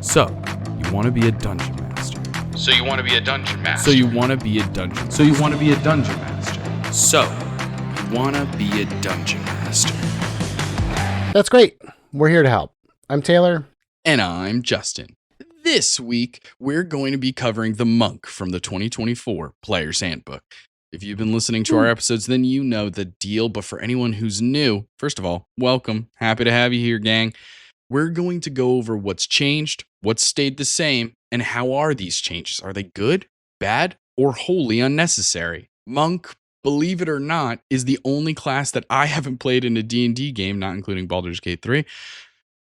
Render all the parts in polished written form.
So, you want to be a dungeon master. So you want to be a dungeon master. So you want to be a dungeon. So you want to be a dungeon master. So, you want to be a dungeon master. That's great. We're here to help. I'm Taylor. And I'm Justin. This week, we're going to be covering the monk from the 2024 Player's Handbook. If you've been listening to our episodes, then you know the deal. But for anyone who's new, first of all, welcome. Happy to have you here, gang. We're going to go over what's changed, what's stayed the same, and how are these changes? Are they good, bad, or wholly unnecessary? Monk, believe it or not, is the only class that I haven't played in a D&D game, not including Baldur's Gate 3.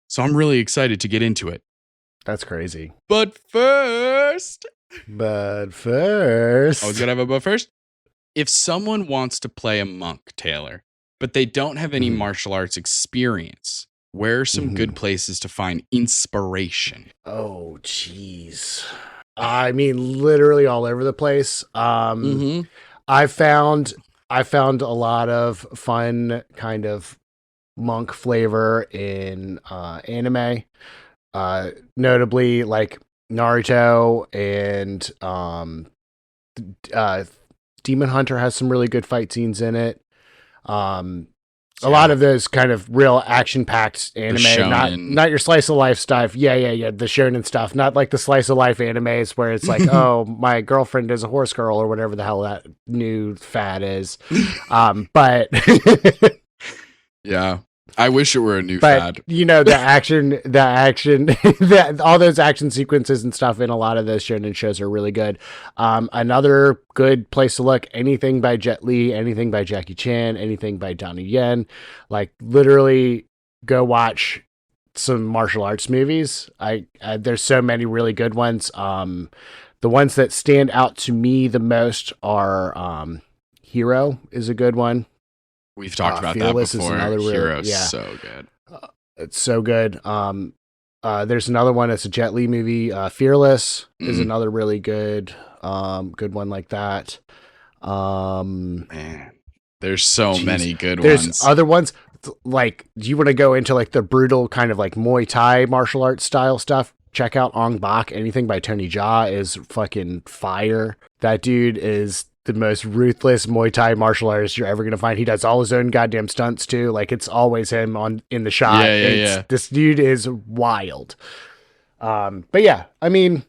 So I'm really excited to get into it. That's crazy. But first... But first... I was going to have a but first. If someone wants to play a monk, Taylor, but they don't have any martial arts experience, where are some good places to find inspiration? Oh, jeez. I mean, literally all over the place. I found a lot of fun kind of monk flavor in anime, notably like Naruto and Demon Hunter has some really good fight scenes in it. A lot of those kind of real action-packed anime, not your slice of life stuff. Yeah. The shonen stuff, not like the slice of life animes where it's like, oh, my girlfriend is a horse girl or whatever the hell that new fad is. But yeah. I wish it were a new fad. You know, the action, all those action sequences and stuff in a lot of those shonen shows are really good. Another good place to look, anything by Jet Li, anything by Jackie Chan, anything by Donnie Yen. Like, literally go watch some martial arts movies. There's so many really good ones. The ones that stand out to me the most are Hero is a good one. We've talked about Fearless that before. Is another Hero's so good. It's so good. There's another one. It's a Jet Li movie. Fearless is another really good one like that. Man, there's so many good ones. There's other ones. Like, do you want to go into like the brutal kind of like Muay Thai martial arts style stuff? Check out Ong Bak. Anything by Tony Jaa is fucking fire. That dude is the most ruthless Muay Thai martial artist you're ever going to find. He does all his own goddamn stunts too. Like, it's always him in the shot. Yeah. This dude is wild. But yeah, I mean,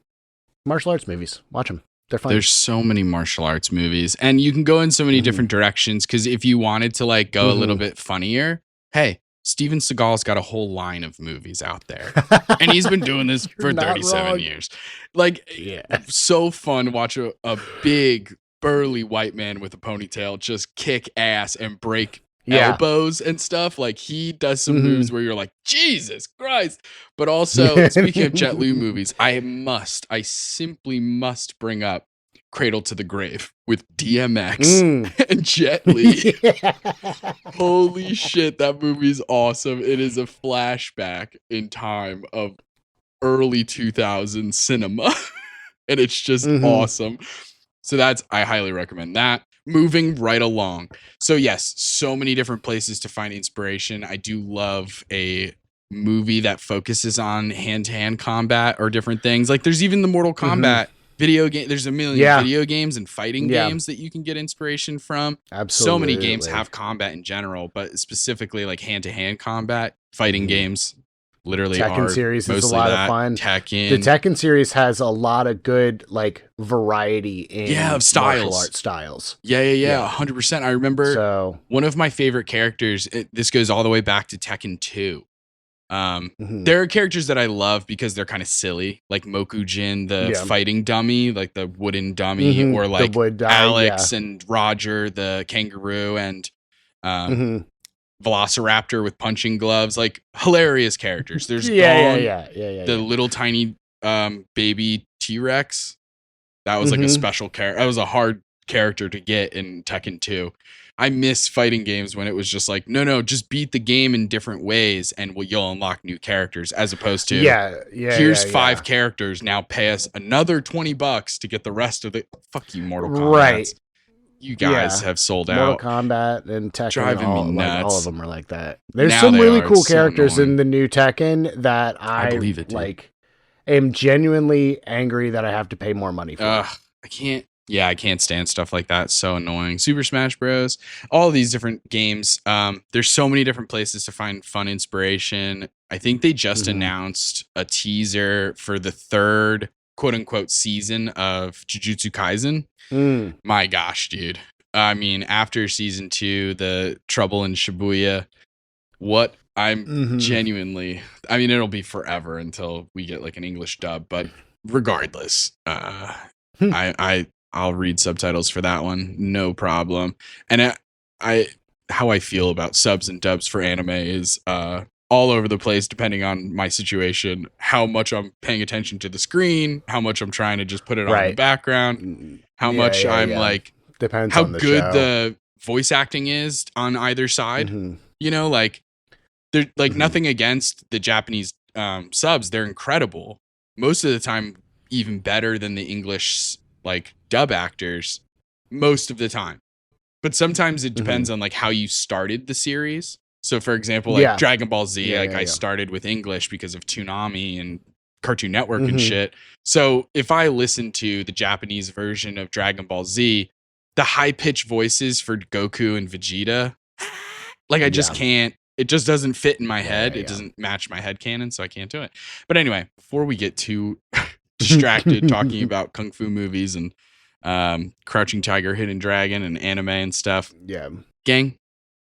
martial arts movies, watch them. They're fun. There's so many martial arts movies and you can go in so many different directions. Cause if you wanted to like go a little bit funnier, hey, Steven Seagal's got a whole line of movies out there and he's been doing this for 37 years. Like, so fun to watch a big, burly white man with a ponytail just kick ass and break elbows and stuff. Like, he does some moves where you're like, Jesus Christ. But also, speaking of Jet Li movies, I simply must bring up Cradle to the Grave with DMX and Jet Li. Holy shit, that movie's awesome. It is a flashback in time of early 2000s cinema. And it's just awesome. So I highly recommend that. Moving right along. So yes, so many different places to find inspiration. I do love a movie that focuses on hand-to-hand combat or different things. Like, there's even the Mortal Kombat video game. There's a million video games and fighting games that you can get inspiration from. Absolutely. So many games have combat in general, but specifically like hand-to-hand combat, fighting games. Literally, Tekken series is a lot of fun. Tekken. The Tekken series has a lot of good like variety in of styles. Martial art styles. Yeah, 100%. I remember one of my favorite characters. This goes all the way back to Tekken 2. There are characters that I love because they're kind of silly, like Mokujin, the fighting dummy, like the wooden dummy, or like Alex and Roger, the kangaroo, and Velociraptor with punching gloves. Like, hilarious characters. There's the little tiny baby T-Rex. That was like a special character. That was a hard character to get in Tekken 2. I miss fighting games when it was just like, no, just beat the game in different ways and you'll unlock new characters, as opposed to here's 5 characters, now pay us another $20 to get the rest of the fuck you Mortal Kombat. Right. You guys have sold Mortal out. Kombat and Tekken, Driving me nuts. Like, all of them are like that. There's some really cool characters in the new Tekken that I believe it, like. am genuinely angry that I have to pay more money for. I can't. Yeah, I can't stand stuff like that. It's so annoying. Super Smash Bros. All these different games. There's so many different places to find fun inspiration. I think they just announced a teaser for the third quote unquote season of Jujutsu Kaisen. My gosh, dude. I mean, after season 2, the Trouble in Shibuya, what I'm genuinely, I mean, it'll be forever until we get like an English dub, but regardless, I'll read subtitles for that one, no problem. And how I feel about subs and dubs for anime is all over the place, depending on my situation, how much I'm paying attention to the screen, how much I'm trying to just put it on in the background, how much I'm like, depends how on the good show. the voice acting is on either side. You know, like they're like nothing against the Japanese subs, they're incredible. Most of the time, even better than the English like dub actors most of the time, but sometimes it depends on like how you started the series. So for example, like Dragon Ball Z, I started with English because of Toonami and Cartoon Network and shit. So if I listen to the Japanese version of Dragon Ball Z, the high pitched voices for Goku and Vegeta, like I just can't, it just doesn't fit in my head. It doesn't match my headcanon, so I can't do it. But anyway, before we get too distracted talking about kung fu movies and Crouching Tiger, Hidden Dragon and anime and stuff. Yeah. Gang,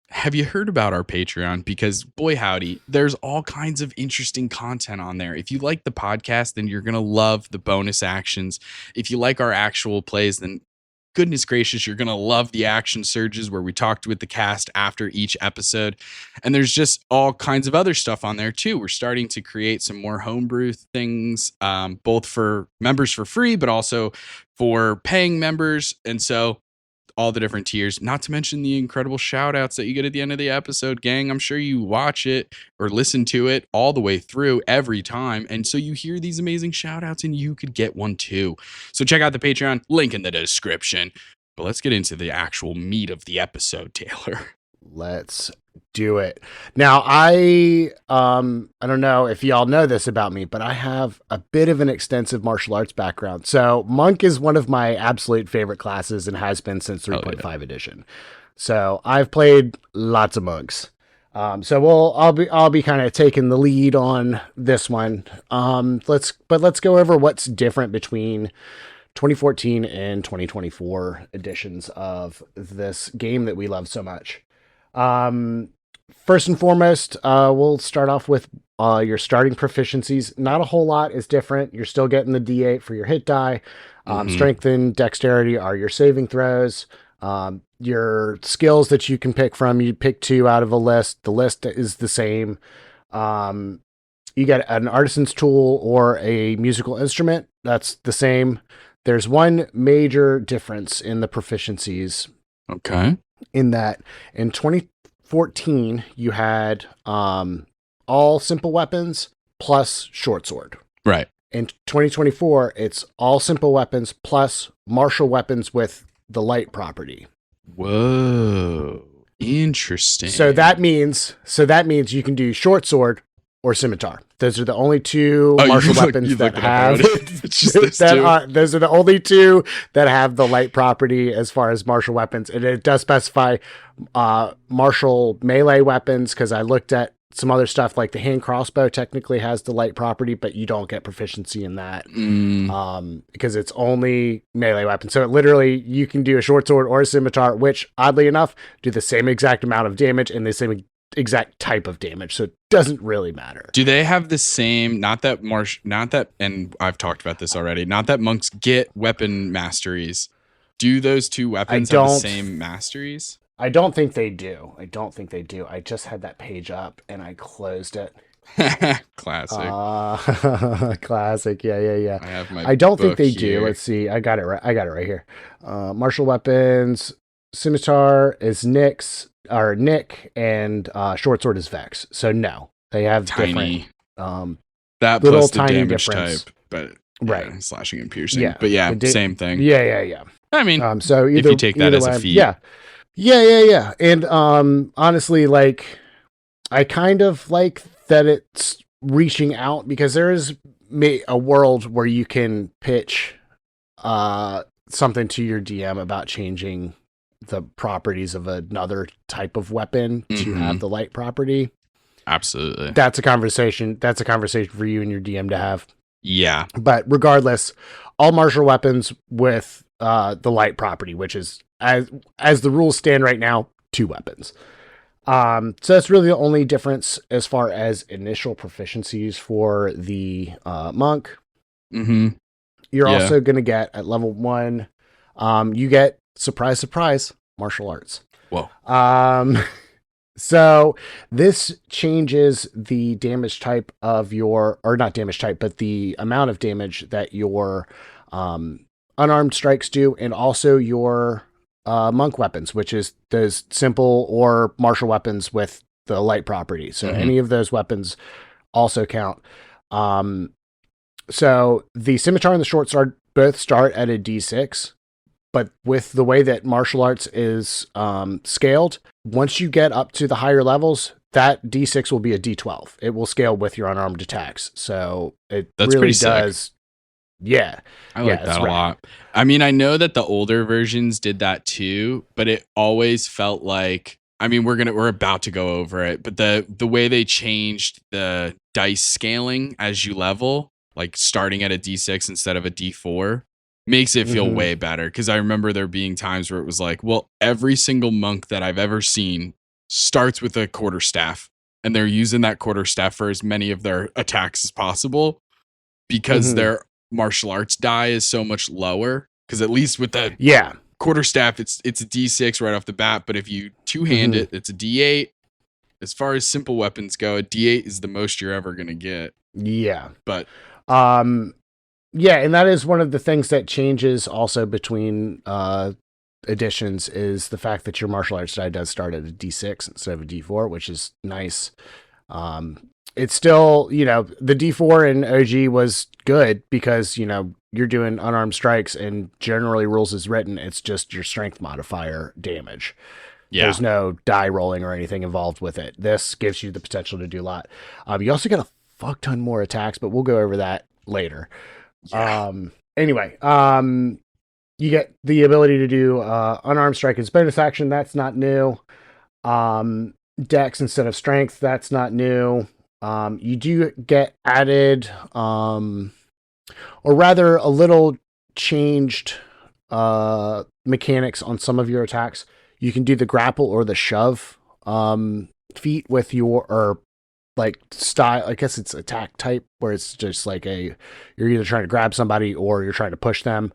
have you heard about our Patreon? Because boy, howdy, there's all kinds of interesting content on there. If you like the podcast, then you're going to love the bonus actions. If you like our actual plays, then goodness gracious, you're going to love the action surges where we talked with the cast after each episode. And there's just all kinds of other stuff on there too. We're starting to create some more homebrew things, both for members for free, but also for paying members. And so all the different tiers, not to mention the incredible shout outs that you get at the end of the episode, gang. I'm sure you watch it or listen to it all the way through every time. And so you hear these amazing shout outs and you could get one too. So check out the Patreon, link in the description. But let's get into the actual meat of the episode, Taylor. Let's do it. Now, I don't know if y'all know this about me, but I have a bit of an extensive martial arts background. So Monk is one of my absolute favorite classes and has been since 3.5 edition. So I've played lots of monks. So I'll be kind of taking the lead on this one. Let's go over what's different between 2014 and 2024 editions of this game that we love so much. First and foremost, we'll start off with your starting proficiencies. Not a whole lot is different. You're still getting the D8 for your hit die. Strength and dexterity are your saving throws. Your skills that you can pick from, you pick 2 out of a list. The list is the same. You get an artisan's tool or a musical instrument. That's the same. There's one major difference in the proficiencies. Okay. In that in 2014 you had all simple weapons plus short sword. Right. In 2024 it's all simple weapons plus martial weapons with the light property. Whoa, interesting. So that means you can do short sword or scimitar. Those are the only 2 martial weapons that have those are the only 2 that have the light property as far as martial weapons. And it does specify martial melee weapons, because I looked at some other stuff like the hand crossbow technically has the light property, but you don't get proficiency in that because it's only melee weapons. So literally you can do a short sword or a scimitar, which oddly enough do the same exact amount of damage and the same exact type of damage, so it doesn't really matter. Do they have the same, and I've talked about this already, not that monks get weapon masteries, do those 2 weapons have the same masteries? I don't think they do. I just had that page up and I closed it. Classic. Classic. Yeah. I don't think they do. Let's see. I got it right here. Martial weapons, scimitar is Nick's, and short sword is Vex. So no, they have tiny different that little plus the tiny damage difference. type, but right, slashing and piercing. But same thing. Yeah. I mean, so if you take that as a feat, yeah. And honestly, like I kind of like that it's reaching out, because there is a world where you can pitch something to your DM about changing the properties of another type of weapon to have the light property. Absolutely. That's a conversation for you and your DM to have. Yeah. But regardless, all martial weapons with the light property, which is as the rules stand right now, 2 weapons. So that's really the only difference as far as initial proficiencies for the monk. Mm-hmm. You're also going to get at level 1, you get surprise, martial arts. Whoa. So this changes the damage type of your, or not damage type, but the amount of damage that your unarmed strikes do, and also your monk weapons, which is those simple or martial weapons with the light property. So any of those weapons also count. So the scimitar and the short sword both start at a D6, but with the way that martial arts is scaled, once you get up to the higher levels, that D6 will be a D12. It will scale with your unarmed attacks. So that's really pretty does. Sick. Yeah. I like that a lot. I mean, I know that the older versions did that too, but it always felt like, I mean, we're about to go over it, but the way they changed the dice scaling as you level, like starting at a D6 instead of a D4, makes it feel way better. Cause I remember there being times where it was like, well, every single monk that I've ever seen starts with a quarterstaff, and they're using that quarterstaff for as many of their attacks as possible because their martial arts die is so much lower. Cause at least with the quarterstaff, it's a D6 right off the bat. But if you two-hand it, it's a D8. As far as simple weapons go, a D8 is the most you're ever going to get. Yeah. But yeah, and that is one of the things that changes also between editions, is the fact that your martial arts die does start at a D6 instead of a D4, which is nice. It's still, the D4 in OG was good because, you're doing unarmed strikes, and generally rules as written, it's just your strength modifier damage. Yeah. There's no die rolling or anything involved with it. This gives you the potential to do a lot. You also get a fuck ton more attacks, but we'll go over that later. Yeah. Anyway, you get the ability to do unarmed strike as bonus action. That's not new. Dex instead of strength. That's not new. You do get added, or rather a little changed mechanics on some of your attacks. You can do the grapple or the shove feat with your, or like style, I guess it's attack type, where it's just like you're either trying to grab somebody or you're trying to push them.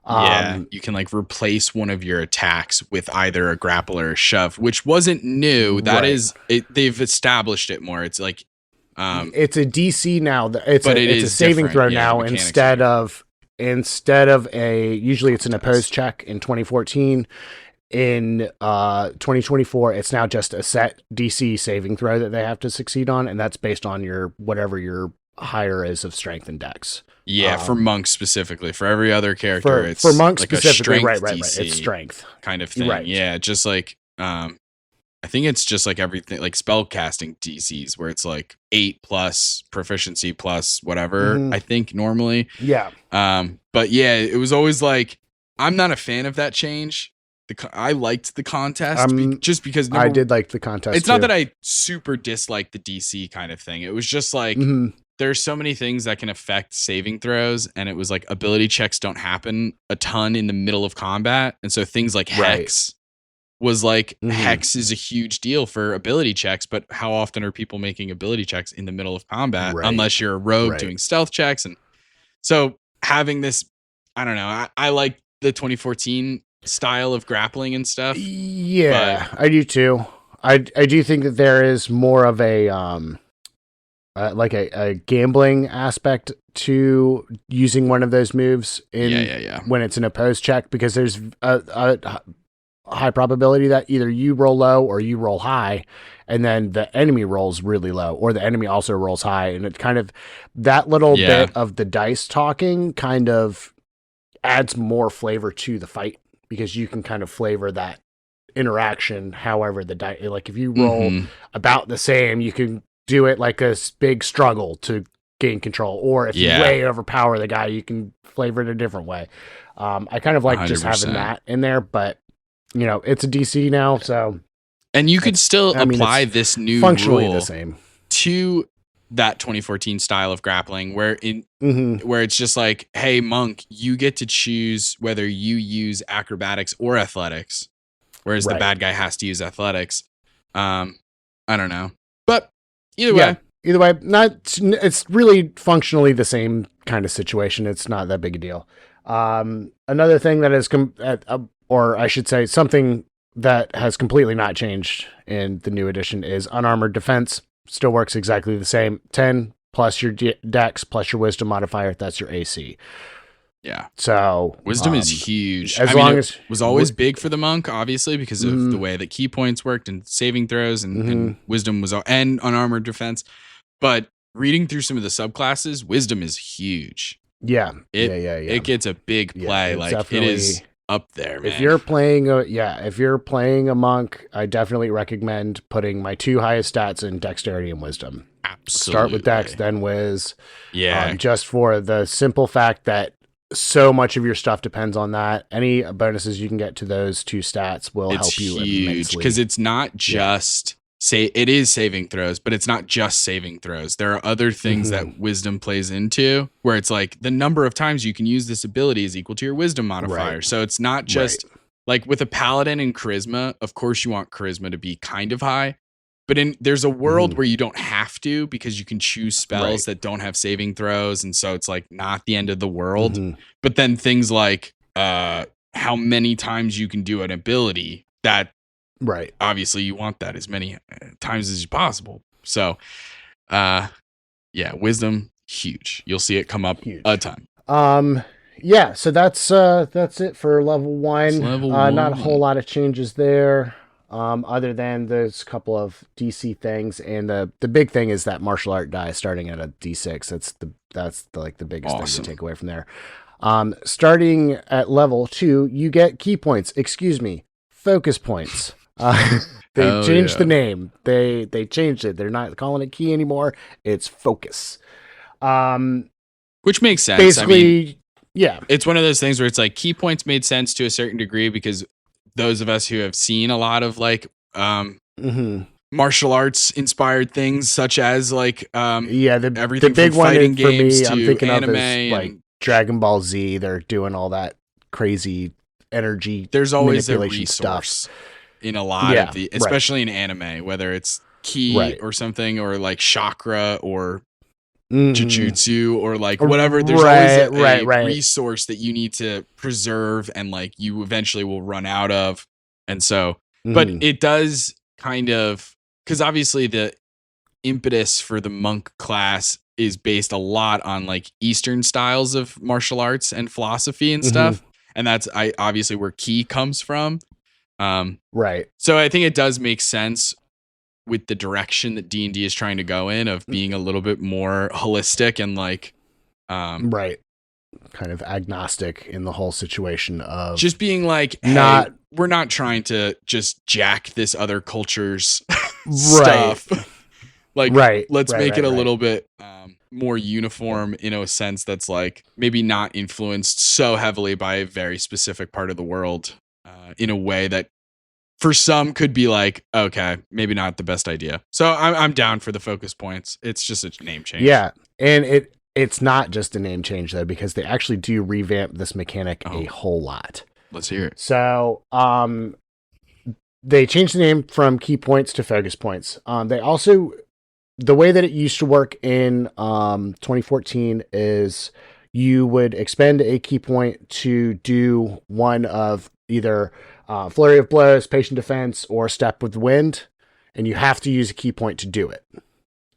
You can like replace one of your attacks with either a grapple or a shove, which wasn't new. That is it. They've established it more. It's like, it's a DC now. It's a saving throw now instead of a, usually it's an opposed check in 2014. In 2024, it's now just a set DC saving throw that they have to succeed on, and that's based on whatever your higher is of strength and dex. Yeah, for monks specifically. For every other character, it's for monks like specifically, right. DC It's strength kind of thing. Right. Yeah, just like I think it's just like everything, like spell casting DCs, where it's like 8 plus proficiency plus whatever. I think normally. Yeah. But yeah, it was always like, I'm not a fan of that change. I liked the contest just because I did like the contest. It's not that I super dislike the DC kind of thing. It was just like there's so many things that can affect saving throws, and it was like ability checks don't happen a ton in the middle of combat, and so things like Hex was like Hex is a huge deal for ability checks, but how often are people making ability checks in the middle of combat unless you're a rogue doing stealth checks? And so having this, I don't know, I like the 2014 style of grappling and stuff. Yeah, I do too. I do think that there is more of a like a gambling aspect to using one of those moves in when it's an opposed check, because there's a high probability that either you roll low or you roll high, and then the enemy rolls really low, or the enemy also rolls high, and it kind of, that little bit of the dice talking kind of adds more flavor to the fight, because you can kind of flavor that interaction however the die, like if you roll about the same, you can do it like a big struggle to gain control, or if you way overpower the guy, you can flavor it a different way. I kind of like just having 100%. that in there, but it's a DC now, so and you could still apply this new functionally rule the same to that 2014 style of grappling, where it's just like, hey, monk, you get to choose whether you use acrobatics or athletics, whereas the bad guy has to use athletics. I don't know, but either way, it's really functionally the same kind of situation. It's not that big a deal. Another thing that has or I should say something that has completely not changed in the new edition is unarmored defense. Still works exactly the same. 10 plus your dex plus your wisdom modifier. That's your AC. Yeah. So wisdom is huge. As long as it was always big for the monk, obviously, because of the way that key points worked and saving throws, and wisdom was and unarmored defense. But reading through some of the subclasses, wisdom is huge. Yeah. It gets a big play. Like it is up there, man. If you're playing a monk, I definitely recommend putting my 2 highest stats in dexterity and wisdom. Absolutely. Start with dex, then wiz. Yeah. Just for the simple fact that so much of your stuff depends on that. Any bonuses you can get to those 2 stats will help you immensely. Because it's not just it is saving throws, but it's not just saving throws. There are other things that wisdom plays into, where it's like the number of times you can use this ability is equal to your wisdom modifier. Right. So it's not just like with a paladin and charisma. Of course, you want charisma to be kind of high, but there's a world where you don't have to, because you can choose spells that don't have saving throws, and so it's like not the end of the world. But then things like how many times you can do an ability, that obviously you want that as many times as possible. So wisdom, huge. You'll see it come up a ton. So that's it for level 1. Not a whole lot of changes there, other than there's a couple of DC things, and the big thing is that martial art die starting at a D6. That's the biggest thing to take away from there. Starting at level 2, you get key points. Focus points. They changed the name. They changed it. They're not calling it key anymore. It's focus. Which makes sense. Basically, it's one of those things where it's like key points made sense to a certain degree, because those of us who have seen a lot of like martial arts inspired things, such as like everything the big from fighting one for games me, to I'm thinking anime of is like Dragon Ball Z. They're doing all that crazy energy. There's always a manipulation resource stuff in a lot of the, especially in anime, whether it's ki or something, or like chakra or jujutsu, or like whatever. There's always a resource that you need to preserve, and like you eventually will run out of. And so, but it does kind of, because obviously the impetus for the monk class is based a lot on like Eastern styles of martial arts and philosophy and stuff. And that's obviously where ki comes from. So I think it does make sense with the direction that D&D is trying to go in, of being a little bit more holistic and like, kind of agnostic in the whole situation of just being like, hey, we're not trying to just jack this other culture's stuff. Like, let's make it a little bit more uniform in a sense that's like maybe not influenced so heavily by a very specific part of the world, in a way that for some could be like, okay, maybe not the best idea. So I'm down for the focus points. It's just a name change. Yeah. And it's not just a name change though, because they actually do revamp this mechanic a whole lot. Let's hear it. So, they changed the name from key points to focus points. They also, the way that it used to work in 2014 is you would expend a key point to do one of either flurry of blows, patient defense, or step with the wind, and you have to use a key point to do it.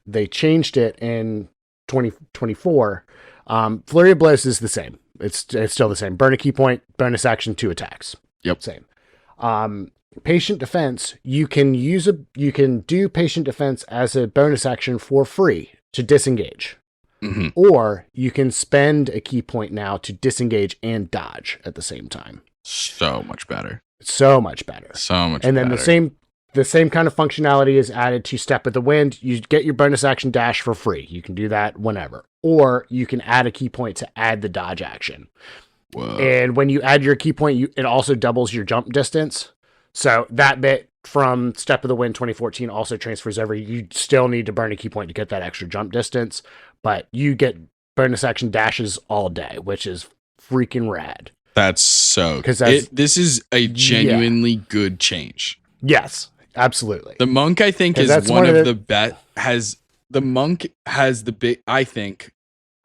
They changed it in 2024. Flurry of blows is the same. It's still the same. Burn a key point, bonus action, 2 attacks. Yep. Same. Patient defense, you can do patient defense as a bonus action for free to disengage. Or you can spend a key point now to disengage and dodge at the same time. So much better. And then the same kind of functionality is added to step with the wind. You get your bonus action dash for free. You can do that whenever. or you can add a key point to add the dodge action. Whoa. And when you add your key point, it also doubles your jump distance. So that bit from Step of the Wind 2014 also transfers over. You still need to burn a key point to get that extra jump distance, but you get bonus action dashes all day, which is freaking rad. That's so, because this is a genuinely good change. Yes, absolutely. The monk, I think, is one of the best. The monk has the big, I think,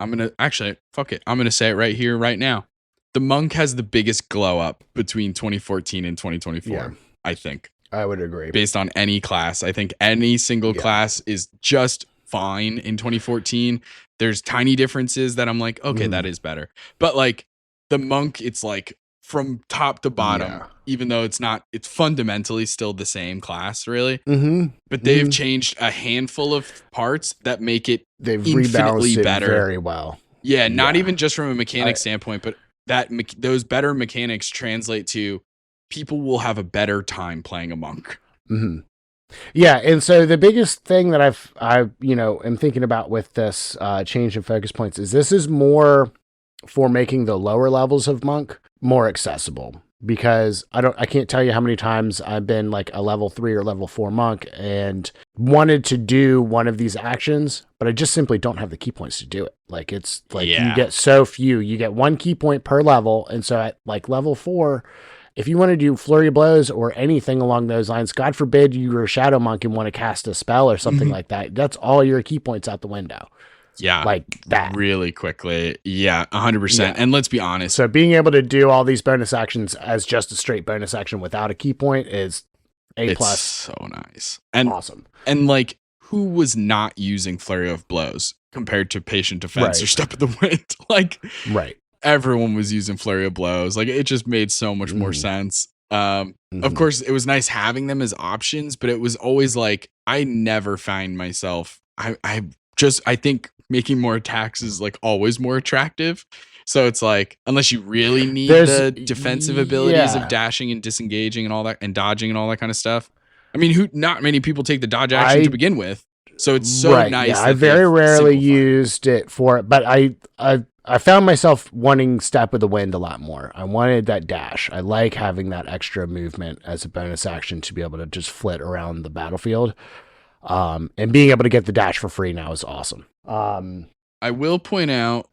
I'm going to say it right here, right now. The monk has the biggest glow up between 2014 and 2024. Yeah. I think. I would agree. Based on any class. I think any single class is just fine in 2014. There's tiny differences that I'm like, okay, that is better. But like the monk, it's like from top to bottom, even though it's fundamentally still the same class, really. But they've changed a handful of parts that make it infinitely better. Very well. Yeah, not even just from a mechanic standpoint, but those better mechanics translate to people will have a better time playing a monk. Yeah, and so the biggest thing that am thinking about with this change in focus points is this is more for making the lower levels of monk more accessible, because I can't tell you how many times I've been like a level 3 or level 4 monk and wanted to do one of these actions, but I just simply don't have the key points to do it. Like it's like you get so few. You get one key point per level, and so at like level 4, if you want to do flurry of blows or anything along those lines, God forbid you're a shadow monk and want to cast a spell or something like that, that's all your key points out the window. Yeah. Like that. Really quickly. Yeah, 100%. Yeah. And let's be honest. So being able to do all these bonus actions as just a straight bonus action without a key point is A+. It's so nice. And awesome. And like, who was not using flurry of blows compared to patient defense or Step of the Wind? Like, everyone was using flurry of blows. Like, it just made so much more sense. Of course, it was nice having them as options, but it was always like, I never find myself, I think making more attacks is like always more attractive. So it's like, unless you really need the defensive abilities of dashing and disengaging and all that, and dodging and all that kind of stuff. I mean, not many people take the dodge action to begin with. So it's so nice. Yeah, I very rarely used it for it, but I found myself wanting Step of the Wind a lot more. I wanted that dash. I like having that extra movement as a bonus action to be able to just flit around the battlefield. And being able to get the dash for free now is awesome. I will point out,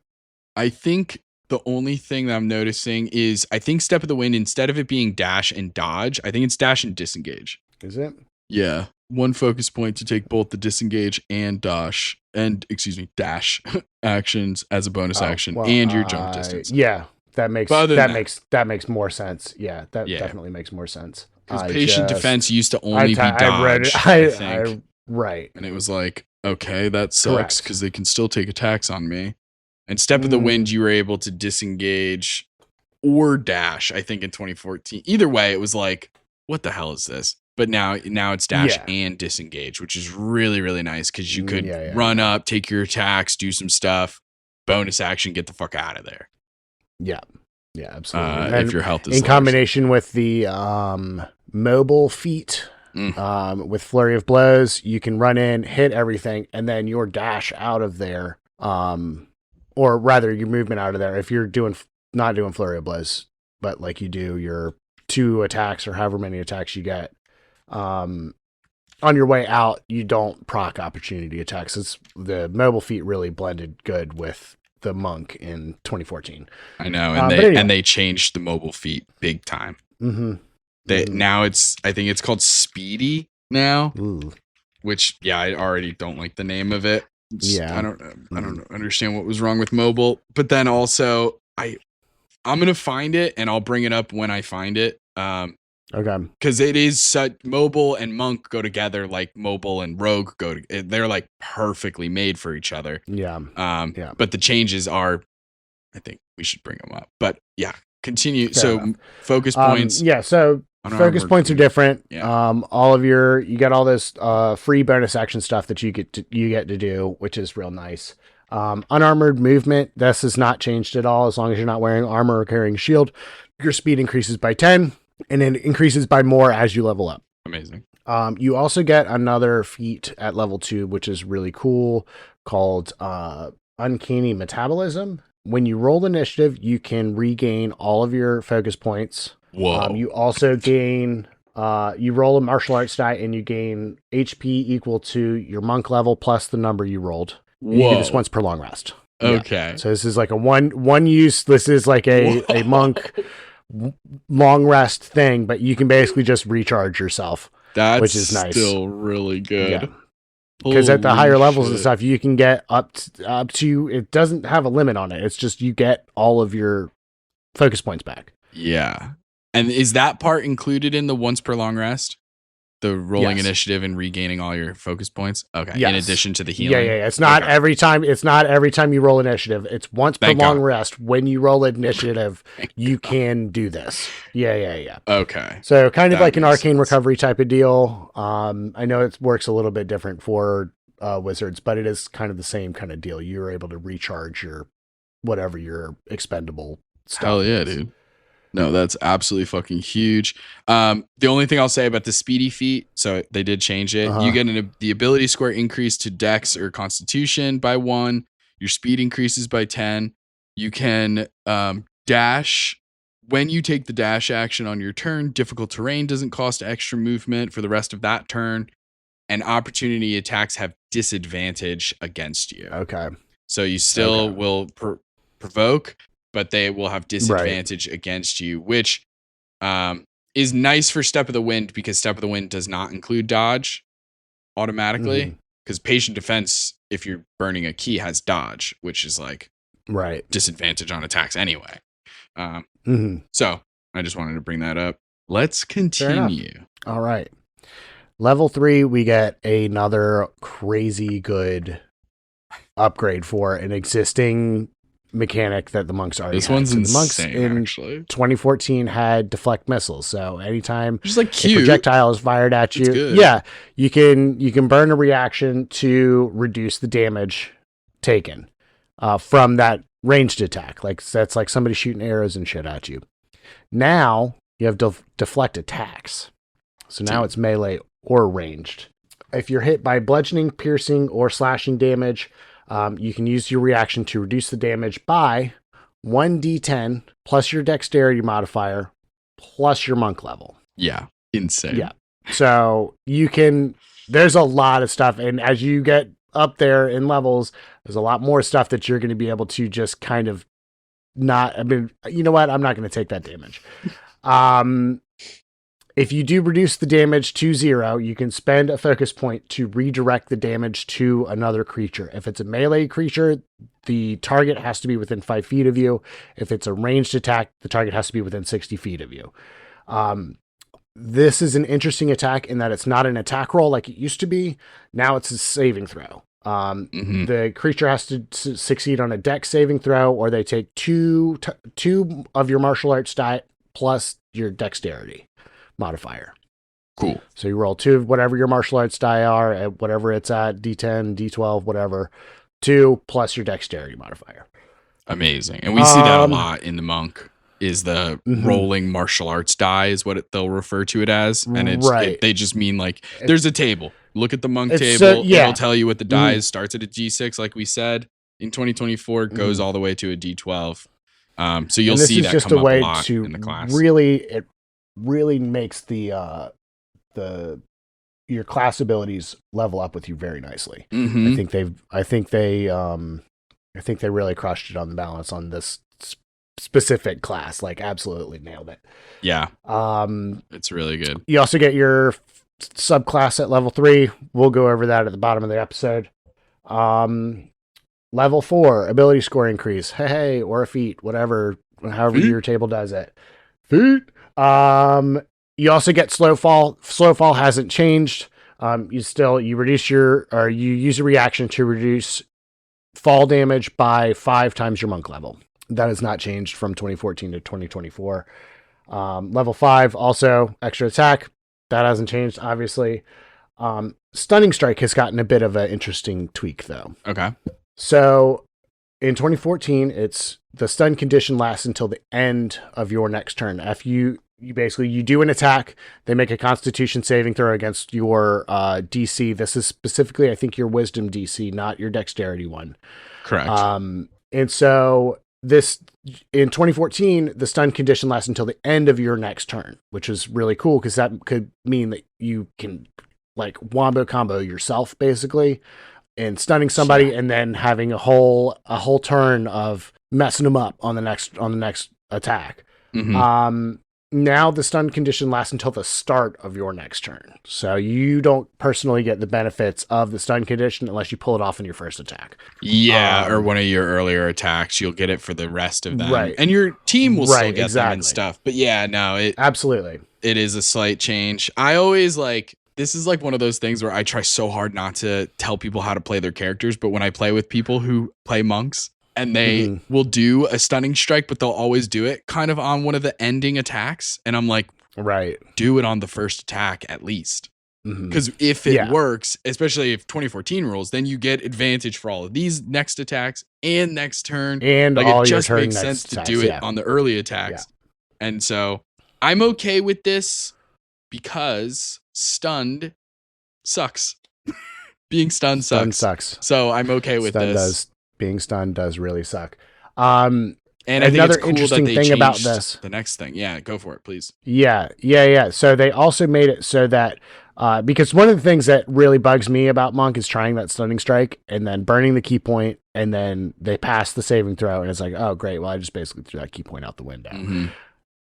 I think the only thing that I'm noticing is I think Step of the Wind, instead of it being dash and dodge, I think it's dash and disengage. Is it? Yeah. One focus point to take both the disengage and dash actions as a bonus action and your jump distance. Yeah, that makes more sense. Yeah, that definitely makes more sense. Because patient defense used to only be dodge. I think. Right. And it was like, okay, that sucks because they can still take attacks on me. And Step of the Wind, you were able to disengage or dash, I think, in 2014. Either way, it was like, what the hell is this? But now it's dash and disengage, which is really, really nice because you could run up, take your attacks, do some stuff, bonus action, get the fuck out of there. Yeah. Yeah, absolutely. If your health is in combination with the mobile feat, with flurry of blows, you can run in, hit everything, and then your dash out of there, or rather your movement out of there. If you're not doing flurry of blows, but like you do your 2 attacks or however many attacks you get, on your way out, you don't proc opportunity attacks. It's the mobile feat really blended good with the monk in 2014. I know, and they changed the mobile feat big time. Now I think it's called Speedy now. Which I already don't like the name of it. I don't understand what was wrong with mobile, but then also I'm gonna find it and I'll bring it up when I find it. Okay. Because it is such, mobile and monk go together like mobile and rogue they're like perfectly made for each other. Yeah. But the changes are, I think we should bring them up. But yeah, continue. Fair enough. Focus points. So focus points are different. Yeah. You got all this free bonus action stuff that you get to do, which is real nice. Unarmored movement, this has not changed at all. As long as you're not wearing armor or carrying a shield, your speed increases by 10. And it increases by more as you level up. Amazing. You also get another feat at level 2, which is really cool, called uncanny metabolism. When you roll initiative, you can regain all of your focus points. Whoa. You also gain, you roll a martial arts die and you gain HP equal to your monk level plus the number you rolled. And you do this once per long rest. Okay. Yeah. So this is like a one use. This is like a monk long rest thing, but you can basically just recharge yourself. That's which is nice. Still really good. Yeah. Because at the higher levels and shit. stuff, you can get up to, it doesn't have a limit on it. It's just you get all of your focus points back. Yeah. And is that part included in the once per long rest? The rolling Yes. initiative and regaining all your focus points? Okay. Yes. In addition to the healing? Yeah. It's not every time. It's not every time you roll initiative. It's once per Thank long God. rest. When you roll initiative, you can do this. Yeah. Okay. So kind of That like an makes arcane sense. recovery type of deal. I know it works a little bit different for wizards, but it is kind of the same kind of deal. You're able to recharge your whatever your expendable stuff. Hell yeah, is. dude. No, that's absolutely fucking huge. The only thing I'll say about the speedy feat, so they did change it. Uh-huh. You get the ability score increase to Dex or Constitution by 1. Your speed increases by 10. You can dash. When you take the dash action on your turn, difficult terrain doesn't cost extra movement for the rest of that turn. And opportunity attacks have disadvantage against you. Okay. So you still will provoke, but they will have disadvantage Right. against you, which is nice for Step of the Wind because Step of the Wind does not include dodge automatically. Because patient defense, if you're burning a key, has dodge, which is like Right. disadvantage on attacks anyway. Mm-hmm. So I just wanted to bring that up. Let's Fair enough. continue. All right. Level 3, we get another crazy good upgrade for an existing mechanic that the monks already This had. one's So the monks insane, in actually. 2014 had deflect missiles. So anytime Just like a cute. projectile is fired at It's you, good. yeah, you can burn a reaction to reduce the damage taken from that ranged attack. Like that's like somebody shooting arrows and shit at you. Now you have deflect attacks. So now it's melee or ranged. If you're hit by bludgeoning, piercing, or slashing damage, you can use your reaction to reduce the damage by 1d10 plus your dexterity modifier plus your monk level. Yeah. Insane. Yeah. So you can, there's a lot of stuff. And as you get up there in levels, there's a lot more stuff that you're going to be able to just kind of not, I mean, you know what? I'm not going to take that damage. If you do reduce the damage to 0, you can spend a focus point to redirect the damage to another creature. If it's a melee creature, the target has to be within 5 feet of you. If it's a ranged attack, the target has to be within 60 feet of you. This is an interesting attack in that it's not an attack roll like it used to be. Now it's a saving throw. The creature has to succeed on a dex saving throw, or they take two of your martial arts die plus your dexterity modifier. Cool. So you roll 2 of whatever your martial arts die are, at whatever it's at, D10, D12, whatever, 2 plus your dexterity modifier. Amazing. And we see that a lot in the monk is the rolling martial arts die is what they'll refer to it as. And it's they just mean like there's a table. Look at the monk table. It'll tell you what the die is. Starts at a D6, like we said. In 2024, goes all the way to a D12. So you'll see that come up a lot in the class. It really makes your class abilities level up with you very nicely. I think they really crushed it on the balance on this specific class. Like absolutely nailed it. Yeah. It's really good. You also get your subclass at level 3. We'll go over that at the bottom of the episode. Level 4 ability score increase. Hey, or a feat, whatever, however your table does it. Feat. You also get slow fall. Slow fall hasn't changed. You use a reaction to reduce fall damage by 5 times your monk level. That has not changed from 2014 to 2024. Level 5 also extra attack. That hasn't changed, obviously. Stunning strike has gotten a bit of an interesting tweak though. Okay. So in 2014, it's the stun condition lasts until the end of your next turn. you do an attack. They make a Constitution saving throw against your DC. This is specifically, I think, your Wisdom DC, not your Dexterity one. Correct. And so this in 2014, the stun condition lasts until the end of your next turn, which is really cool because that could mean that you can like wombo combo yourself basically, and stunning somebody and then having a whole turn of messing them up on the next attack. Now the stun condition lasts until the start of your next turn. So you don't personally get the benefits of the stun condition unless you pull it off in your first attack. Yeah, or one of your earlier attacks. You'll get it for the rest of them. Right. And your team will still get them and stuff. But yeah, no, absolutely. It is a slight change. I always this is like one of those things where I try so hard not to tell people how to play their characters, but when I play with people who play monks, and they will do a stunning strike, but they'll always do it kind of on one of the ending attacks. And I'm like, right, do it on the first attack at least. Because if it works, especially if 2014 rules, then you get advantage for all of these next attacks and next turn. And like all it your just turn makes sense to do it on the early attacks. Yeah. And so I'm okay with this because stunned sucks. Being stunned sucks. So I'm okay with this. Being stunned does really suck. And I think it's cool interesting that they thing about changed this. The next thing. Yeah, go for it, please. Yeah. So they also made it so that because one of the things that really bugs me about Monk is trying that stunning strike and then burning the key point, and then they pass the saving throw, and it's like, oh great, well I just basically threw that key point out the window.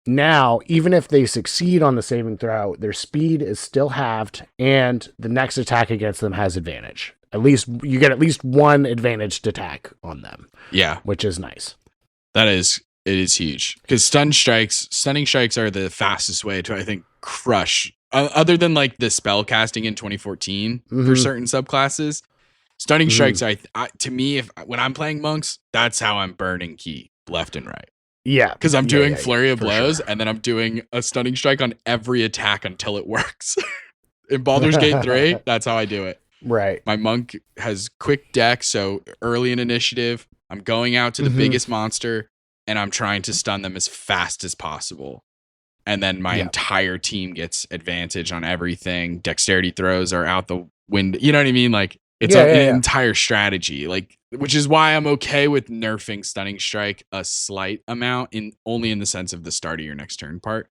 Now, even if they succeed on the saving throw, their speed is still halved, and the next attack against them has advantage. At least you get at least one advantaged attack on them. Yeah, which is nice. It is huge because stunning strikes are the fastest way to, I think, crush. Other than like the spell casting in 2014 for certain subclasses, stunning strikes. To me, when I'm playing monks, that's how I'm burning key left and right. Yeah, because I'm doing flurry of blows, and then I'm doing a stunning strike on every attack until it works. In Baldur's Gate 3, that's how I do it. Right. My monk has quick deck, so early in initiative, I'm going out to the biggest monster, and I'm trying to stun them as fast as possible. And then my entire team gets advantage on everything. Dexterity throws are out the window. You know what I mean? Like it's an entire strategy. Like, which is why I'm okay with nerfing stunning strike a slight amount, only in the sense of the start of your next turn part.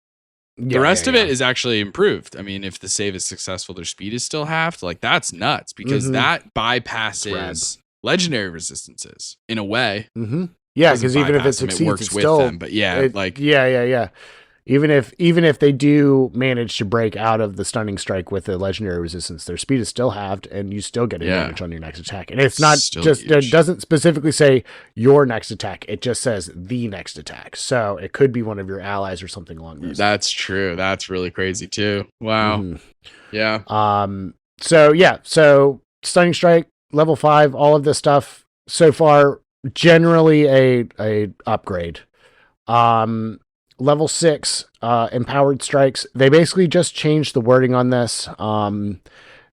The rest of it is actually improved. I mean, if the save is successful, their speed is still halved. Like that's nuts because that bypasses legendary resistances in a way. Yeah, because even if it succeeds, it works with them. But Even if they do manage to break out of the stunning strike with the legendary resistance, their speed is still halved, and you still get advantage on your next attack. And it's not just huge. It doesn't specifically say your next attack; it just says the next attack. So it could be one of your allies or something along those. That's true. That's really crazy too. Wow. Yeah. So stunning strike level 5, all of this stuff so far generally a upgrade. Level 6, empowered strikes. They basically just changed the wording on this. In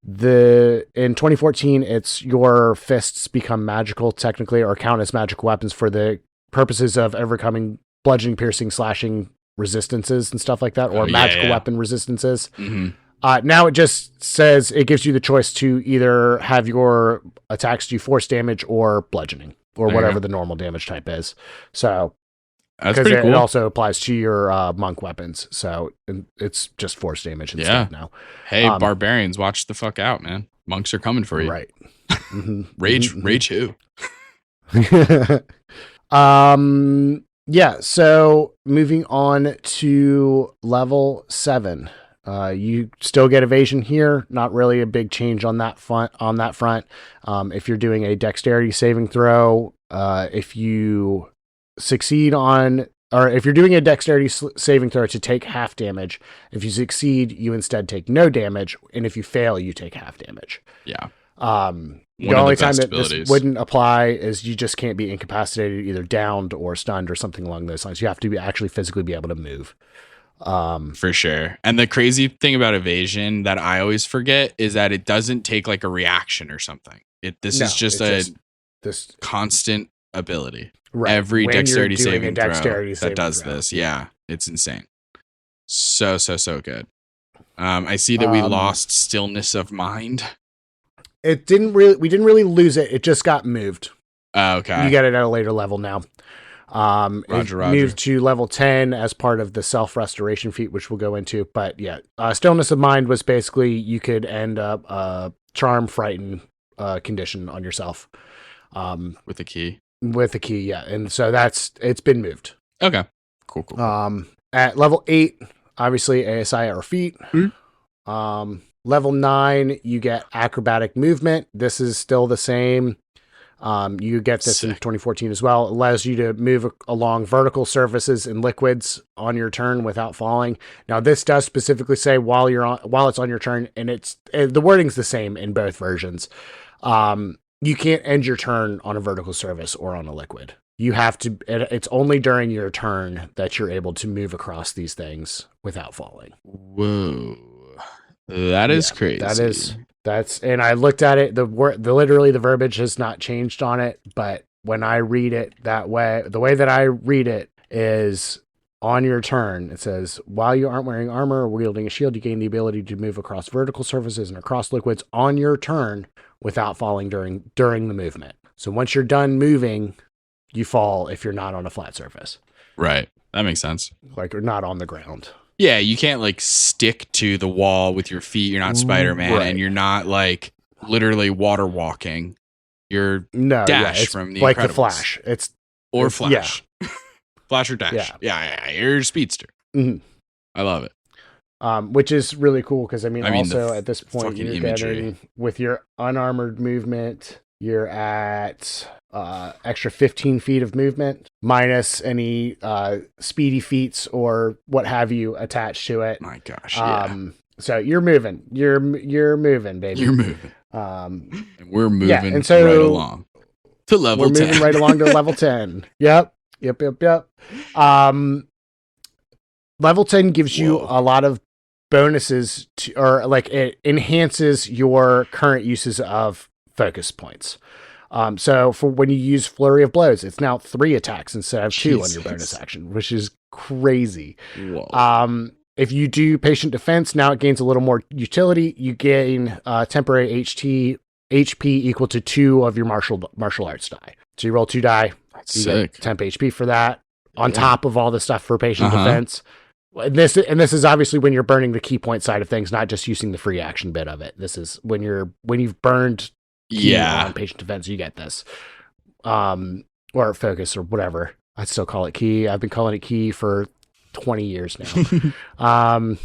2014, it's your fists become magical technically, or count as magical weapons for the purposes of overcoming bludgeoning, piercing, slashing resistances and stuff like that, or magical weapon resistances. Now it just says it gives you the choice to either have your attacks do force damage or bludgeoning, or whatever the normal damage type is. So. That's pretty cool. It also applies to your monk weapons, so it's just force damage instead now. Hey, barbarians, watch the fuck out, man! Monks are coming for you. Right. Rage who? Yeah. So moving on to level 7, you still get evasion here. Not really a big change on that front. If you're doing a dexterity saving throw, if you succeed on, or if you're doing a dexterity saving throw to take half damage, if you succeed, you instead take no damage, and if you fail, you take half damage. Yeah. The only time that this wouldn't apply is you just can't be incapacitated, either downed or stunned or something along those lines. You have to actually physically be able to move. For sure. And the crazy thing about evasion that I always forget is that it doesn't take like a reaction or something. This is just this constant ability. Right. Every dexterity saving throw that does this. Yeah. It's insane. So good. I see that we lost stillness of mind. We didn't really lose it. It just got moved. Okay. You get it at a later level now. Roger. Moved to level 10 as part of the self-restoration feat, which we'll go into. But yeah, stillness of mind was basically you could end up charm, frighten condition on yourself. With the key. With the key, yeah. And so it's been moved. Okay. Cool. At level 8, obviously ASI or feet. Level 9, you get acrobatic movement. This is still the same. You get this in 2014 as well. It allows you to move along vertical surfaces and liquids on your turn without falling. Now, this does specifically say while it's on your turn, and the wording's the same in both versions. You can't end your turn on a vertical surface or on a liquid. You have to. It's only during your turn that you're able to move across these things without falling. Whoa, that is crazy. And I looked at it. Literally the verbiage has not changed on it, but when I read it that way, the way that I read it is on your turn. It says, while you aren't wearing armor or wielding a shield, you gain the ability to move across vertical surfaces and across liquids on your turn without falling during the movement. So once you're done moving, you fall if you're not on a flat surface. Right. That makes sense. Like, or not on the ground. Yeah, you can't like stick to the wall with your feet. You're not Spider-Man, right. And you're not like literally water walking. You're Dash from the like Incredibles. The Flash. It's Flash. Yeah. Flash or Dash. Yeah. You're a speedster. Mm-hmm. I love it. Which is really cool because also at this point you're imagery. getting with your unarmored movement, you're at extra 15 feet of movement minus any speedy feats or what have you attached to it. My gosh. Yeah. So you're moving. You're moving, baby. You're moving. And we're moving and so right along to level 10. We're moving right along to level 10. Yep. Level 10 gives you a lot of bonuses it enhances your current uses of focus points. So for when you use Flurry of Blows, it's now 3 attacks instead of 2 on your bonus action, which is crazy. Whoa. If you do Patient Defense, now it gains a little more utility. You gain temporary HP equal to 2 of your martial arts die. So you roll 2 die. That's you sick. get temp HP for that on top of all the stuff for Patient Defense. And this is obviously when you're burning the key point side of things, not just using the free action bit of it. This is when you've burned on Patient Defense, you get this. Or focus or whatever. I still call it key. I've been calling it key for 20 years now.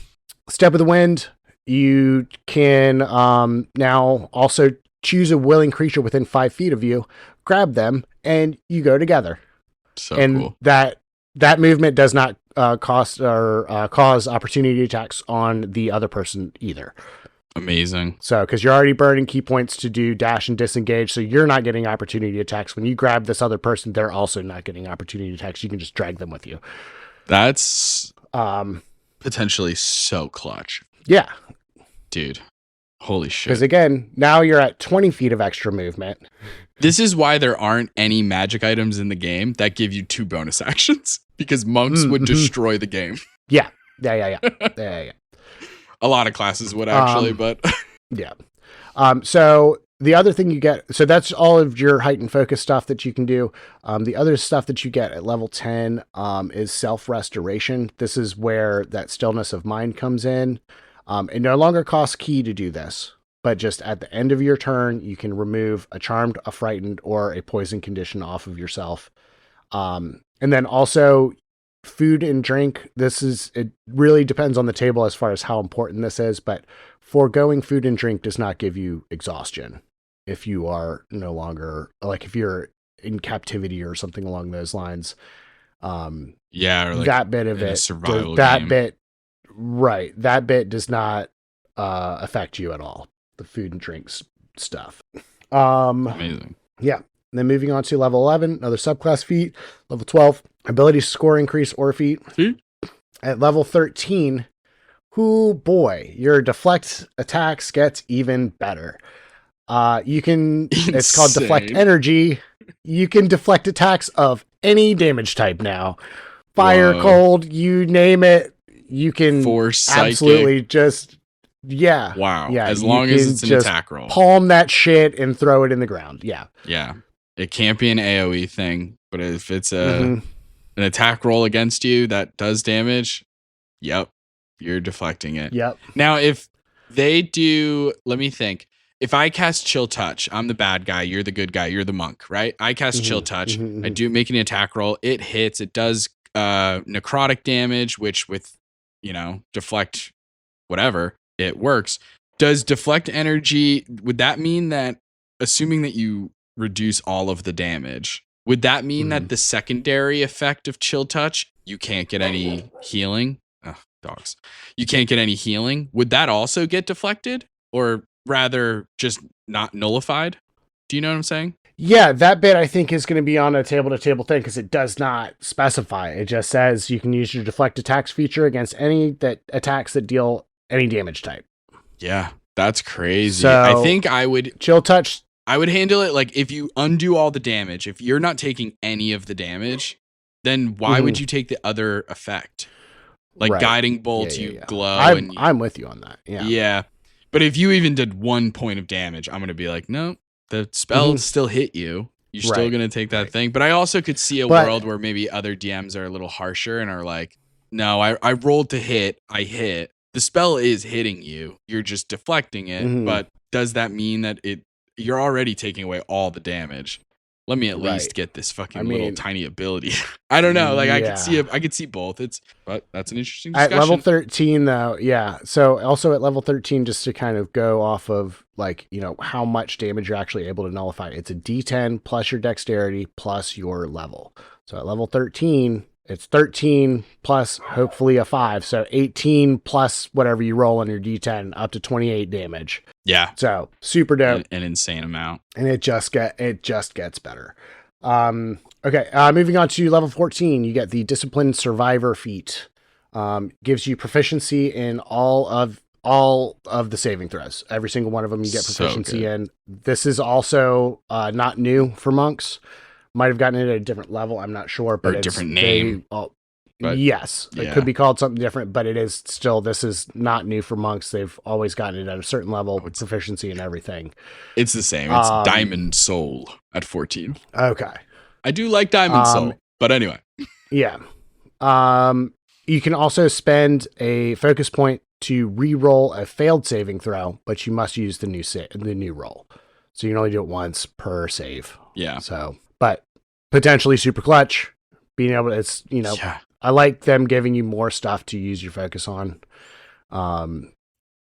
Step of the Wind, you can now also choose a willing creature within 5 feet of you, grab them, and you go together. So and cool. That movement does not cause opportunity attacks on the other person either. Amazing. So, because you're already burning key points to do dash and disengage, so you're not getting opportunity attacks. When you grab this other person, they're also not getting opportunity attacks. You can just drag them with you. That's potentially so clutch. Yeah. Dude. Holy shit. Because again, now you're at 20 feet of extra movement. This is why there aren't any magic items in the game that give you 2 bonus actions, because monks would destroy the game. Yeah. A lot of classes would actually, but yeah. So the other thing you get, so that's all of your heightened focus stuff that you can do. The other stuff that you get at level 10 is self-restoration. This is where that stillness of mind comes in. It no longer costs key to do this, but just at the end of your turn, you can remove a charmed, a frightened, or a poison condition off of yourself. And then also food and drink. It really depends on the table as far as how important this is, but foregoing food and drink does not give you exhaustion. If you are no longer, like if you're in captivity or something along those lines. Yeah. Or like that bit of it, survival that game. bit, right. That bit does not affect you at all. The food and drinks stuff. Amazing. Yeah. And then moving on to level 11, another subclass feat. Level 12, ability score increase or feat. At level 13, boy, your deflect attacks gets even better. You can, it's called deflect energy. You can deflect attacks of any damage type now. Fire, cold, you name it. you can Force, psychic. absolutely just Wow. Yeah, As you long as can it's an just attack roll. palm that shit and throw it in the ground. Yeah. Yeah. It can't be an AoE thing, but if it's Mhm. an attack roll against you that does damage, yep, you're deflecting it. Yep. Now, if they do, let me think. If I cast Chill Touch, I'm the bad guy, you're the good guy, you're the monk, right? I cast Chill Touch. I do make an attack roll. It hits. It does necrotic damage, which with, deflect whatever, it works. Does deflect energy, would that mean that, assuming that you reduce all of the damage, would that mean that the secondary effect of Chill Touch, you can't get any healing? Ugh, dogs. You can't get any healing. Would that also get deflected? Or rather just not nullified? Do you know what I'm saying? Yeah, that bit I think is going to be on a table-to-table thing because it does not specify. It just says you can use your deflect attacks feature against any attacks that deal any damage type. Yeah, that's crazy. So, I think I would Chill Touch. I would handle it like if you undo all the damage, if you're not taking any of the damage, then why would you take the other effect? Like guiding bolt, you glow. I'm with you on that. Yeah. Yeah. But if you even did 1 point of damage, I'm going to be like, no, the spell still hit you. You're still going to take that thing. But I also could see a world where maybe other DMs are a little harsher and are like, no, I rolled to hit. I hit. The spell is hitting you. You're just deflecting it. But does that mean that you're already taking away all the damage? Let me at least get this fucking little tiny ability. I don't know. Like I could see both. But that's an interesting discussion. At level 13 though, yeah. So also at level 13, just to kind of go off of like, how much damage you're actually able to nullify. It's a D10 plus your dexterity plus your level. So at level 13, it's 13 plus hopefully a 5. So 18 plus whatever you roll on your D10 up to 28 damage. Yeah. So super dope. An insane amount. And it just gets better. Okay. Moving on to level 14, you get the Disciplined Survivor feat. Gives you proficiency in all of the saving throws. Every single one of them you get proficiency in. This is also not new for monks. Might have gotten it at a different level. I'm not sure, but it's a different name. Yes, it could be called something different, but it is still. This is not new for monks. They've always gotten it at a certain level, proficiency and everything. It's the same. It's Diamond Soul at 14. Okay, I do like Diamond Soul, but anyway. Yeah. You can also spend a focus point to re-roll a failed saving throw, but you must use the new roll. So you can only do it once per save. Yeah. So, but potentially super clutch. Being able to, I like them giving you more stuff to use your focus on.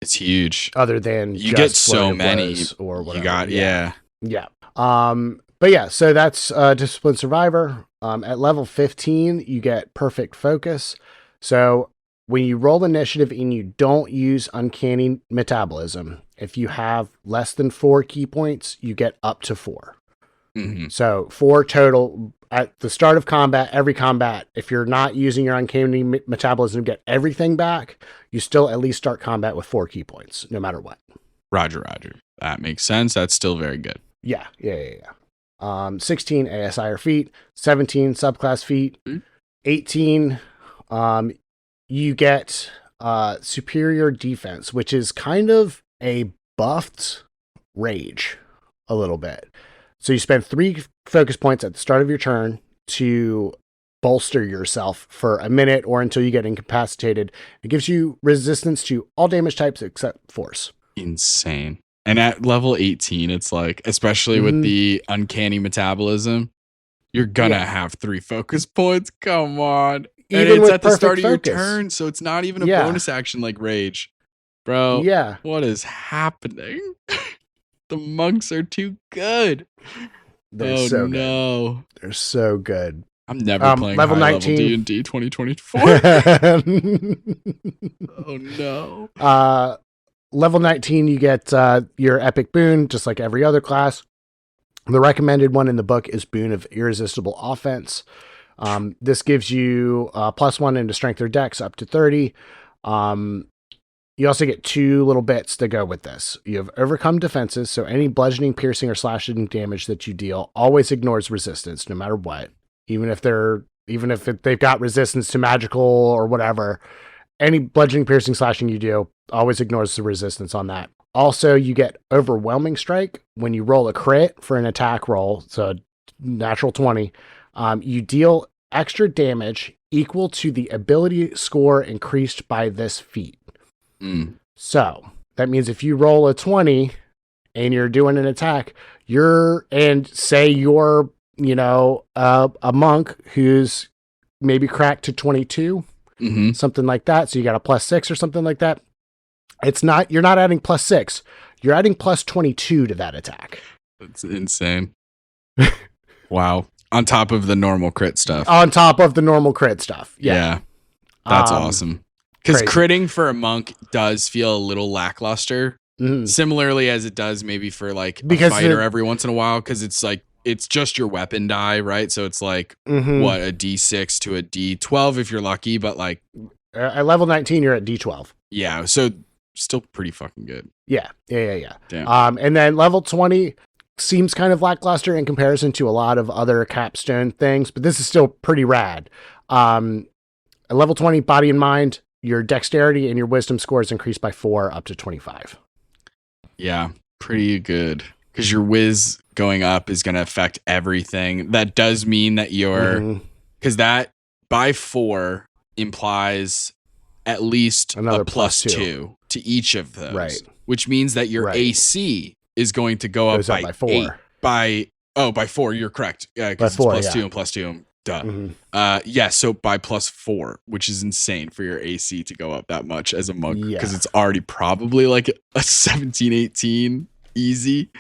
It's huge. Other than you get so many or whatever. You got yeah. But yeah, so that's Disciplined Survivor. At level 15, you get Perfect Focus. So when you roll initiative and you don't use Uncanny Metabolism, if you have less than 4 key points, you get up to 4. So 4 total at the start of combat. Every combat, if you're not using your Uncanny Metabolism to get everything back, you still at least start combat with 4 key points, no matter what. Roger. That makes sense. That's still very good. Yeah. 16 ASI or feat, 17 subclass feat, 18 you get superior defense, which is kind of a buffed rage a little bit. So you spend 3 focus points at the start of your turn to bolster yourself for a minute or until you get incapacitated. It gives you resistance to all damage types except force. Insane. And at level 18, it's like, especially with the Uncanny Metabolism, you're gonna have 3 focus points. Come on. And it's at the start of your turn, so it's not even a bonus action like Rage. Bro, what is happening? The monks are too good. They're so good. They're so good. I'm never playing level 19 level D&D 2024. Oh no. Level 19, you get your epic boon, just like every other class. The recommended one in the book is Boon of Irresistible Offense. This gives you +1 into strength or dex up to 30. You also get 2 little bits that go with this. You have Overcome Defenses, so any bludgeoning, piercing, or slashing damage that you deal always ignores resistance, no matter what. Even if they've got resistance to magical or whatever, any bludgeoning, piercing, slashing you do always ignores the resistance on that. Also, you get overwhelming strike when you roll a crit for an attack roll. So natural 20. You deal extra damage equal to the ability score increased by this feat. So that means if you roll a 20 and you're doing an attack, say you're, a monk who's maybe cracked to 22, something like that. So you got a +6 or something like that. You're not adding +6. You're adding +22 to that attack. That's insane. Wow. On top of the normal crit stuff. Yeah. That's awesome. Because critting for a monk does feel a little lackluster. Similarly as it does maybe for like a fighter every once in a while. Because it's like, it's just your weapon die, right? So it's like, a D6 to a D12 if you're lucky. But like... at level 19, you're at D12. Yeah. So still pretty fucking good. Yeah. Damn. And then level 20 seems kind of lackluster in comparison to a lot of other capstone things, but this is still pretty rad. At level 20, body and mind, your dexterity and your wisdom scores increase by 4 up to 25. Yeah, pretty good. Because your whiz going up is going to affect everything. That does mean that because that by 4 implies at least another a +2 to each of those. Right. Which means that your AC is going to go up by 4. By 4, you're correct. Yeah, because it's +2 and +2. Duh. So by +4, which is insane for your AC to go up that much as a monk. Because it's already probably like a 17, 18 easy.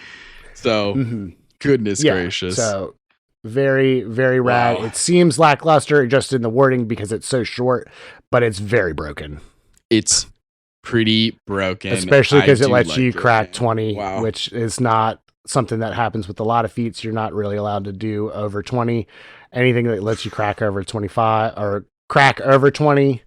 So goodness gracious. So very, very rad. Wow. It seems lackluster just in the wording because it's so short, but it's very broken. It's pretty broken. Especially because it lets you crack 20, which is not something that happens with a lot of feats. You're not really allowed to do over 20. Anything that lets you crack over 25 or crack over 20,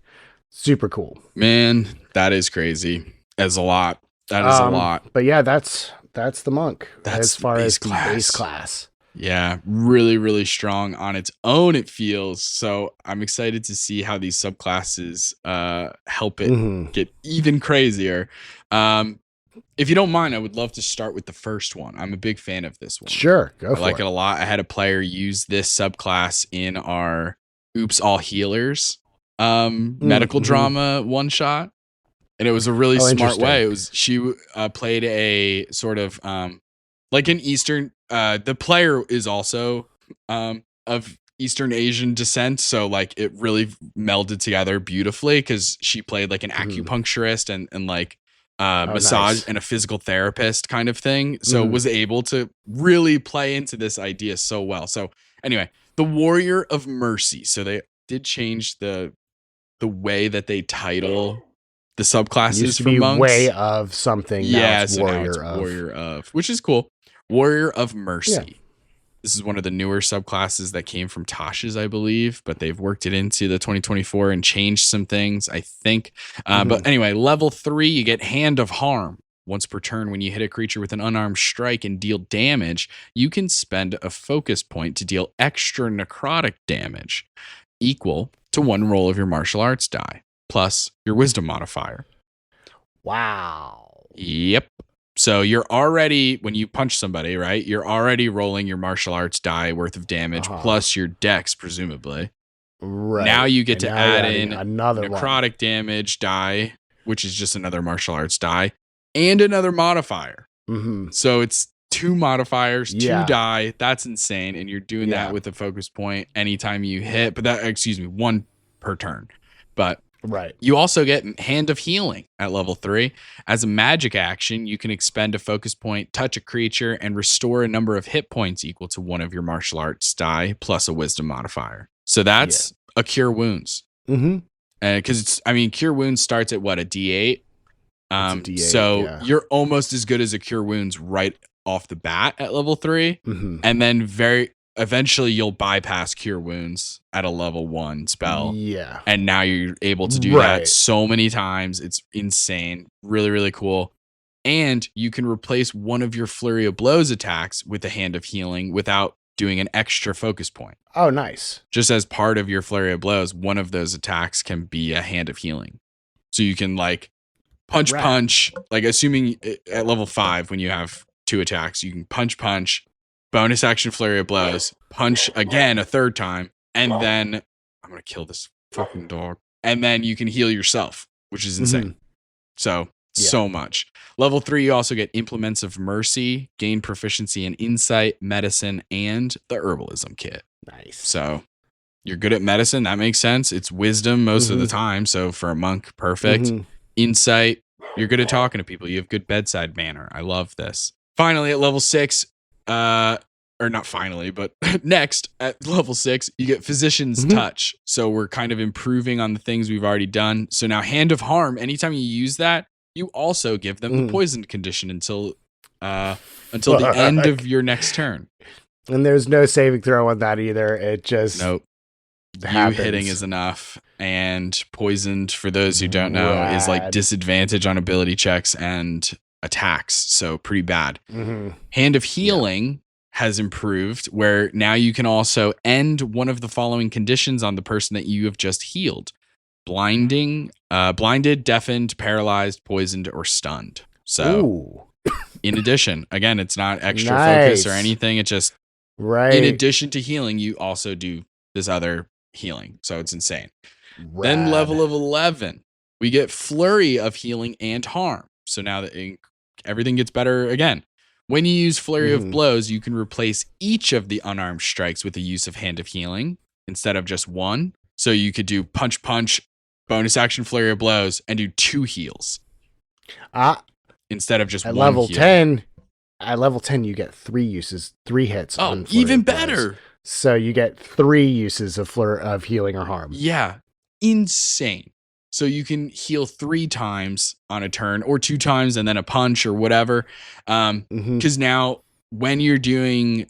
super cool. Man, that is crazy. That's a lot. That is a lot. But yeah, that's the monk. That's as far as the base class. Yeah, really, really strong on its own, it feels. So I'm excited to see how these subclasses help it get even crazier. If you don't mind, I would love to start with the first one. I'm a big fan of this one. Sure, go for it. I like it a lot. I had a player use this subclass in our Oops All Healers medical drama one shot. And it was a really smart way. She played a sort of like an Eastern. The player is also of Eastern Asian descent, so like it really melded together beautifully because she played like an acupuncturist and like massage and a physical therapist kind of thing. So was able to really play into this idea so well. So anyway, the Warrior of Mercy. So they did change the way that they title the subclasses for monks. Way of something. Yeah, so now it's Warrior of, which is cool. Warrior of Mercy. Yeah. This is one of the newer subclasses that came from Tasha's, I believe, but they've worked it into the 2024 and changed some things, I think. But anyway, level 3, you get Hand of Harm. Once per turn, when you hit a creature with an unarmed strike and deal damage, you can spend a focus point to deal extra necrotic damage equal to 1 roll of your martial arts die, plus your wisdom modifier. Wow. Yep. So you're already, when you punch somebody, right, you're already rolling your martial arts die worth of damage plus your dex, presumably. Right. Now you get to add in another necrotic damage die, which is just another martial arts die, and another modifier. So it's 2 modifiers, 2 die. That's insane. And you're doing that with a focus point anytime you hit, but 1 per turn. But you also get Hand of Healing at level 3. As a magic action, you can expend a focus point, touch a creature, and restore a number of hit points equal to 1 of your martial arts die plus a wisdom modifier. So that's a Cure Wounds. Because Cure Wounds starts at what, a D8? So you're almost as good as a Cure Wounds right off the bat at level 3. And then eventually you'll bypass Cure Wounds at a level 1 spell. Yeah. And now you're able to do that so many times. It's insane. Really, really cool. And you can replace one of your Flurry of Blows attacks with a Hand of Healing without doing an extra focus point. Oh, nice. Just as part of your Flurry of Blows, one of those attacks can be a Hand of Healing. So you can like punch, like assuming at level 5, when you have 2 attacks, you can punch, bonus action flurry of blows, punch again a third time, and then I'm going to kill this fucking dog. And then you can heal yourself, which is insane. So much. Level 3, you also get Implements of Mercy, gain proficiency in Insight, Medicine, and the Herbalism Kit. Nice. So you're good at medicine. That makes sense. It's wisdom most of the time. So for a monk, perfect. Insight, you're good at talking to people. You have good bedside manner. I love this. Finally, at level 6, or not finally, but next at level 6, you get Physician's Touch. So we're kind of improving on the things we've already done. So now Hand of Harm, anytime you use that, you also give them the poisoned condition until the end of your next turn. And there's no saving throw on that either. It just happens. You hitting is enough. And poisoned, for those who don't know, is like disadvantage on ability checks and attacks. So pretty bad. Hand of Healing has improved, where now you can also end one of the following conditions on the person that you have just healed: blinded, deafened, paralyzed, poisoned, or stunned. So in addition, again, it's not extra focus or anything. It just, in addition to healing, you also do this other healing. So it's insane. Then level of 11, we get Flurry of Healing and Harm. So now that everything gets better again. When you use Flurry of Blows, you can replace each of the unarmed strikes with the use of Hand of Healing instead of just one. So you could do punch, bonus action Flurry of Blows, and do 2 heals. Instead of just at one level heal. 10. At level 10, you get 3 hits. Oh, even better. So you get 3 uses of healing or harm. Yeah. Insane. So you can heal 3 times on a turn, or 2 times and then a punch or whatever. Because now when you're doing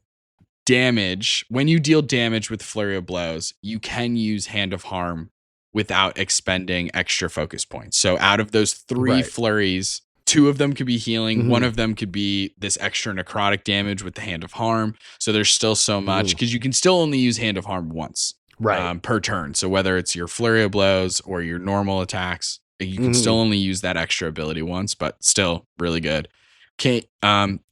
damage, when you deal damage with Flurry of Blows, you can use Hand of Harm without expending extra focus points. So out of those 3 flurries, 2 of them could be healing. One of them could be this extra necrotic damage with the Hand of Harm. So there's still so much, because you can still only use Hand of Harm once per turn. So whether it's your Flurry of Blows or your normal attacks, you can still only use that extra ability once, but still really good. Okay,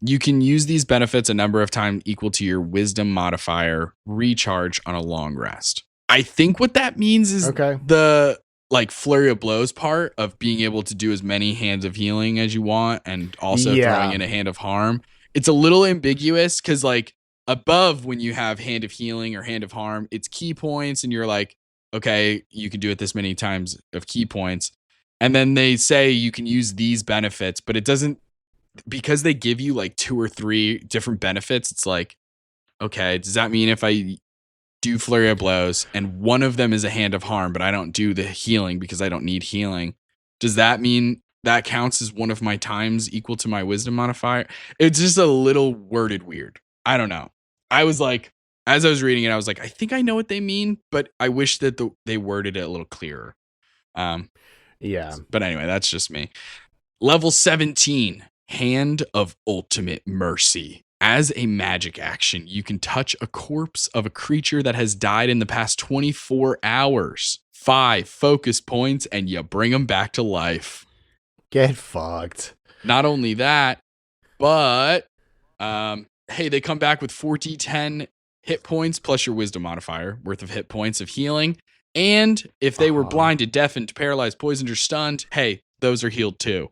you can use these benefits a number of times equal to your Wisdom modifier recharge on a long rest. I think what that means is the like Flurry of Blows part of being able to do as many Hands of Healing as you want, and also throwing in a Hand of Harm. It's a little ambiguous, because like above, when you have Hand of Healing or Hand of Harm, it's key points, and you're like, okay, you can do it this many times of key points. And then they say you can use these benefits, but it doesn't, because they give you like 2 or 3 different benefits. It's like, okay, does that mean if I do Flurry of Blows and one of them is a Hand of Harm, but I don't do the healing because I don't need healing, does that mean that counts as one of my times equal to my Wisdom modifier? It's just a little worded weird. I don't know. I was like, as I was reading it, I was like, I think I know what they mean, but I wish that they worded it a little clearer. But anyway, that's just me. Level 17, Hand of Ultimate Mercy. As a magic action, you can touch a corpse of a creature that has died in the past 24 hours. 5 focus points, and you bring them back to life. Get fucked. Not only that, but hey, they come back with 4d10 hit points plus your Wisdom modifier worth of hit points of healing. And if they were blinded, deafened, paralyzed, poisoned, or stunned, hey, those are healed too.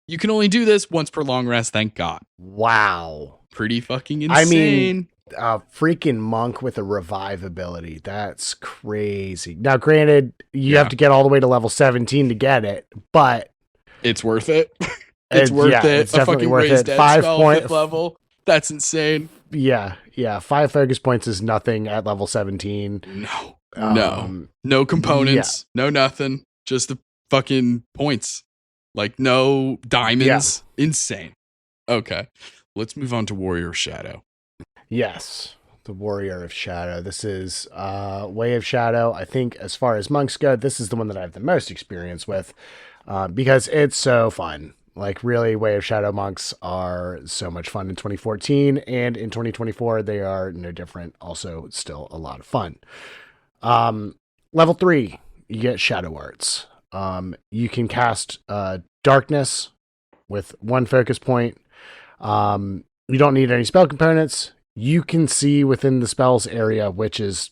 You can only do this once per long rest, thank God. Wow. Pretty fucking insane. I mean, a freaking monk with a revive ability. That's crazy. Now, granted, you have to get all the way to level 17 to get it, but it's worth it. It's worth it. It's definitely worth it. 5 point level. That's insane. Yeah. 5 focus points is nothing at level 17. No components. No nothing. Just the fucking points. Like no diamonds. Insane. Okay. Let's move on to Warrior of Shadow. Yes. The Warrior of Shadow. This is Way of Shadow. I think as far as monks go, this is the one that I have the most experience with because it's so fun. Like really, Way of Shadow monks are so much fun in 2014, and in 2024, they are no different. Also, still a lot of fun. Level 3, you get Shadow Arts. You can cast darkness with 1 focus point. You don't need any spell components. You can see within the spell's area, which is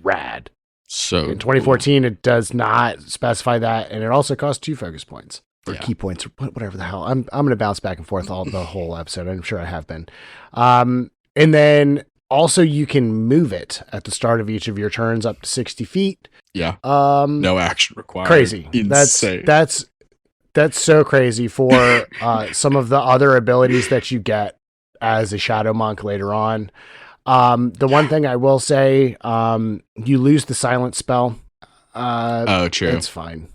rad. So in 2014, it does not specify that, and it also costs 2 focus points or key points, or whatever the hell. I'm going to bounce back and forth the whole episode. I'm sure I have been. And then also you can move it at the start of each of your turns up to 60 feet. Yeah. No action required. Crazy. Insane. That's so crazy for some of the other abilities that you get as a Shadow Monk later on. The one thing I will say, you lose the silence spell. True. It's fine.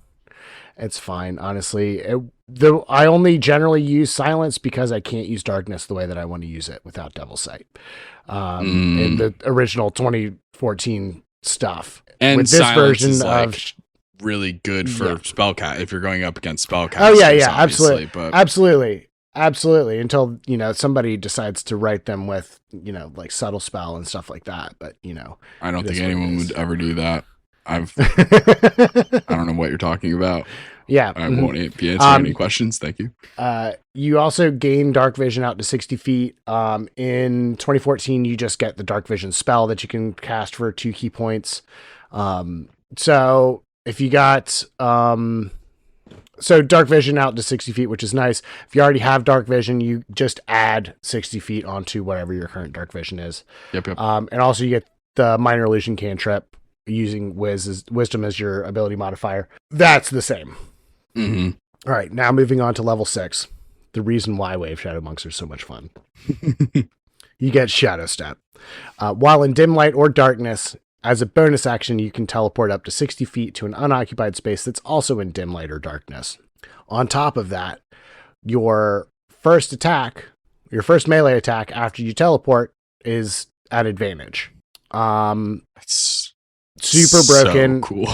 It's fine, honestly. I only generally use silence because I can't use darkness the way that I want to use it without Devil's Sight. In the original 2014 stuff. And with this version is of really good for spellcast if you're going up against spellcasters. Oh yeah, absolutely, but absolutely. Until somebody decides to write them with like subtle spell and stuff like that. But I don't think anyone would ever do that. I don't know what you're talking about. Yeah, I won't be answering any questions. Thank you. You also gain dark vision out to 60 feet. In 2014, you just get the dark vision spell that you can cast for 2 key points. So if you got dark vision out to 60 feet, which is nice. If you already have dark vision, you just add 60 feet onto whatever your current dark vision is. Yep. And also you get the minor illusion cantrip using wisdom as your ability modifier. That's the same. Mm-hmm. All right, now moving on to level 6. The reason why Wave Shadow Monks are so much fun. You get Shadow Step. While in dim light or darkness, as a bonus action, you can teleport up to 60 feet to an unoccupied space that's also in dim light or darkness. On top of that, your first melee attack after you teleport is at advantage. It's super broken. So cool.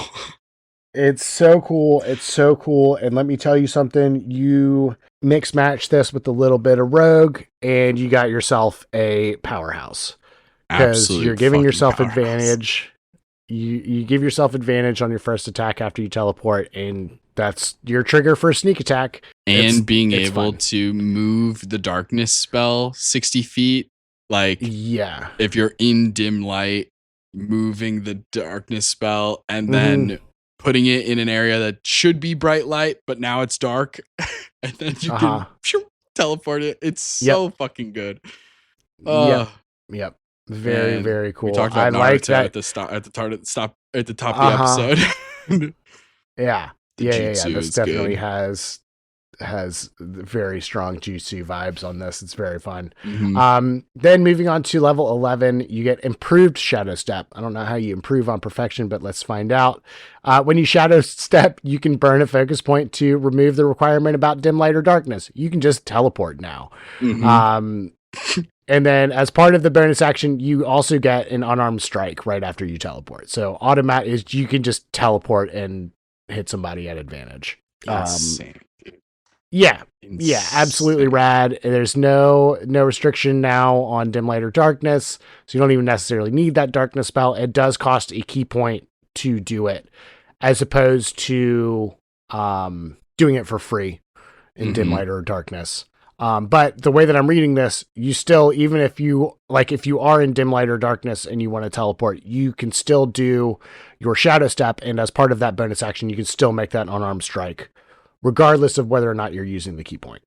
It's so cool. It's so cool. And let me tell you something. You mix match this with a little bit of rogue, and you got yourself a powerhouse. Because you're giving yourself advantage. You give yourself advantage on your first attack after you teleport, and that's your trigger for a sneak attack. And being able to move the darkness spell 60 feet. Like, if you're in dim light, moving the darkness spell, and then putting it in an area that should be bright light, but now it's dark. And then you can teleport it. It's so fucking good. Yep. Very, very cool. We talked about Naruto like that at the top of the episode. Yeah. This definitely good. has very strong Jutsu vibes on this. It's very fun. Mm-hmm. Then moving on to level 11, you get improved Shadow Step. I don't know how you improve on perfection, but let's find out. When you Shadow Step, you can burn a focus point to remove the requirement about dim light or darkness. You can just teleport now. Mm-hmm. And then as part of the bonus action, you also get an unarmed strike right after you teleport. So you can just teleport and hit somebody at advantage. Insane. Yeah, absolutely rad. There's no restriction now on dim light or darkness, so you don't even necessarily need that darkness spell. It does cost a key point to do it, as opposed to doing it for free in dim light or darkness. But the way that I'm reading this, you still, even if you are in dim light or darkness and you want to teleport, you can still do your Shadow Step, and as part of that bonus action, you can still make that unarmed strike, regardless of whether or not you're using the key point.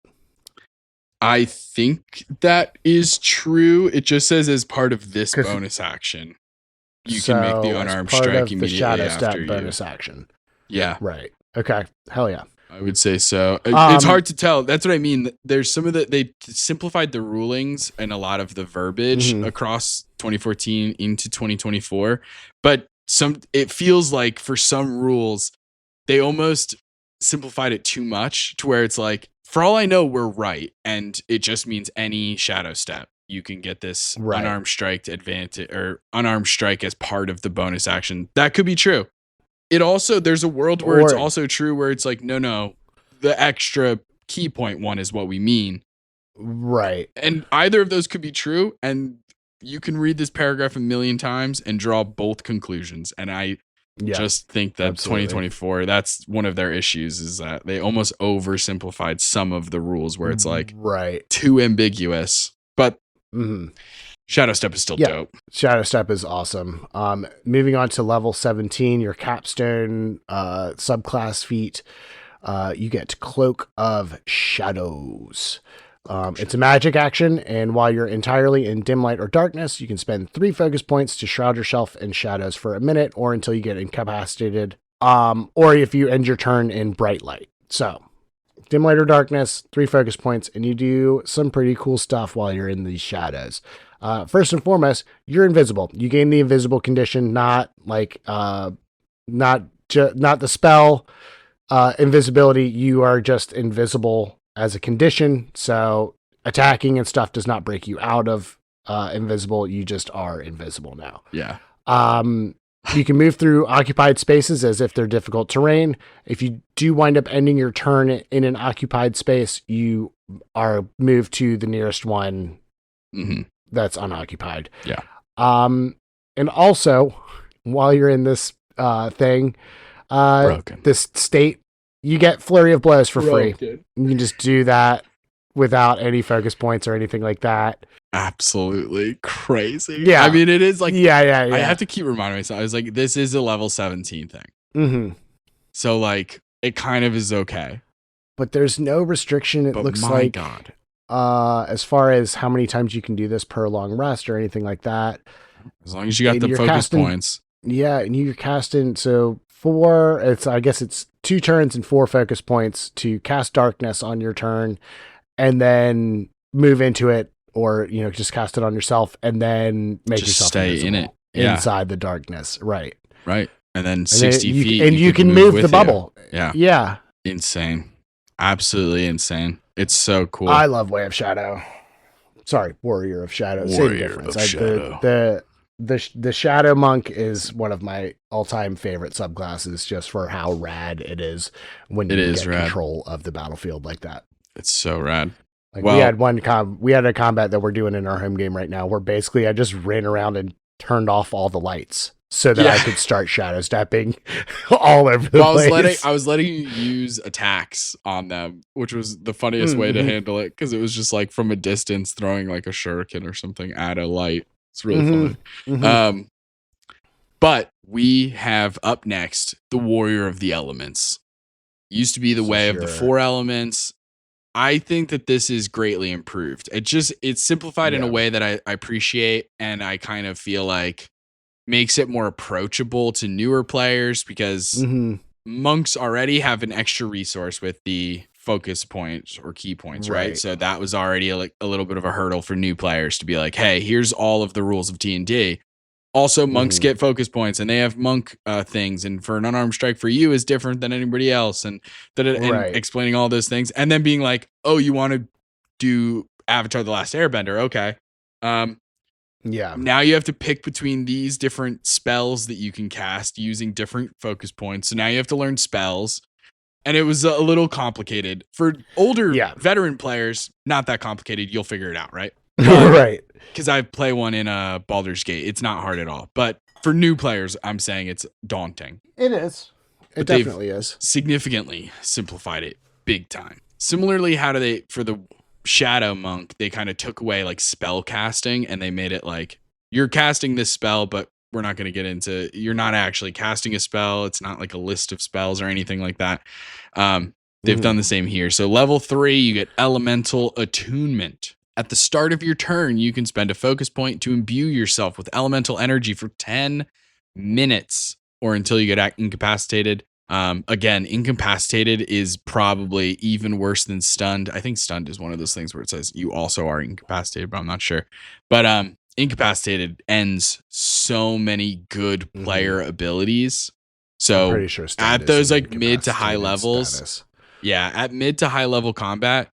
I think that is true. It just says as part of this bonus action, you can make the unarmed strike immediately the Shadow after Step bonus action. Yeah. Right. Okay. Hell yeah. I would say so. It's hard to tell. That's what I mean. There's some of they simplified the rulings and a lot of the verbiage across 2014 into 2024. But it feels like for some rules, they almost simplified it too much to where it's like, for all I know, we're right. And it just means any Shadow Step. You can get this unarmed strike advantage or unarmed strike as part of the bonus action. That could be true. It also, there's a world where it's also true where it's like, no, the extra key point one is what we mean. Right. And either of those could be true. And you can read this paragraph a million times and draw both conclusions. And Yeah, Just think that absolutely. 2024, that's one of their issues, is that they almost oversimplified some of the rules where it's like right. too ambiguous. But Mhm. Shadow Step is still Yeah. dope. Shadow Step is awesome. Moving on to level 17, your capstone subclass feat, you get Cloak of Shadows. It's a magic action, and while you're entirely in dim light or darkness, you can spend 3 focus points to shroud yourself in shadows for a minute or until you get incapacitated, or if you end your turn in bright light. So, dim light or darkness, 3 focus points, and you do some pretty cool stuff while you're in these shadows. First and foremost, you're invisible. You gain the invisible condition, not like not the spell invisibility. You are just invisible as a condition. So attacking and stuff does not break you out of invisible. You just are invisible now. Yeah. You can move through occupied spaces as if they're difficult terrain. If you do wind up ending your turn in an occupied space, you are moved to the nearest one that's unoccupied. Yeah. And also, while you're in this thing, this state, you get Flurry of Blows for free. You can just do that without any focus points or anything like that. Absolutely crazy. Yeah. I mean, it is like, yeah. I have to keep reminding myself. I was like, this is a level 17 thing. Mm-hmm. So like, it kind of is okay. But there's no restriction. It looks like, God. As far as how many times you can do this per long rest or anything like that. As long as you got the focus points. Yeah, and you're casting, so 4, I guess it's 2 turns and 4 focus points to cast darkness on your turn, and then move into it, or just cast it on yourself, and then make just yourself stay in it inside the darkness, right? And then 60 feet, and you can move the bubble. Yeah, insane, absolutely insane. It's so cool. I love Way of Shadow. Sorry, Warrior of Shadow. Same difference. The Shadow Monk is one of my all-time favorite subclasses, just for how rad it is when you get control of the battlefield like that. It's so rad. Like, we had a combat that we're doing in our home game right now where basically I just ran around and turned off all the lights so that I could start shadow stepping all over the place. I was letting you use attacks on them, which was the funniest way to handle it, because it was just like from a distance throwing like a shuriken or something at a light. It's really fun. But we have up next the Warrior of the Elements. Used to be the way of the 4 elements. I think that this is greatly improved. It's simplified in a way that I appreciate, and I kind of feel like makes it more approachable to newer players, because monks already have an extra resource with the focus points or key points, right? So that was already a little bit of a hurdle for new players to be like, hey, here's all of the rules of D&D. Also, monks get focus points, and they have monk things, and for an unarmed strike for you is different than anybody else, and explaining all those things, and then being like, oh, you want to do Avatar: The Last Airbender? Okay. Now you have to pick between these different spells that you can cast using different focus points. So now you have to learn spells. And it was a little complicated. For older veteran players, not that complicated. You'll figure it out, right? Right. Because I play one in Baldur's Gate. It's not hard at all. But for new players, I'm saying it's daunting. It is. It definitely is. Significantly simplified it big time. Similarly, for the Shadow Monk, they kind of took away like spell casting, and they made it like, you're casting this spell, but we're not going to get into, you're not actually casting a spell. It's not like a list of spells or anything like that. They've done the same here. So level 3, you get Elemental Attunement. At the start of your turn, you can spend a focus point to imbue yourself with elemental energy for 10 minutes or until you get incapacitated. Again, incapacitated is probably even worse than stunned. I think stunned is one of those things where it says you also are incapacitated, but I'm not sure. But incapacitated ends so many good player abilities. So I'm pretty sure at those like mid to high levels, at mid to high level combat,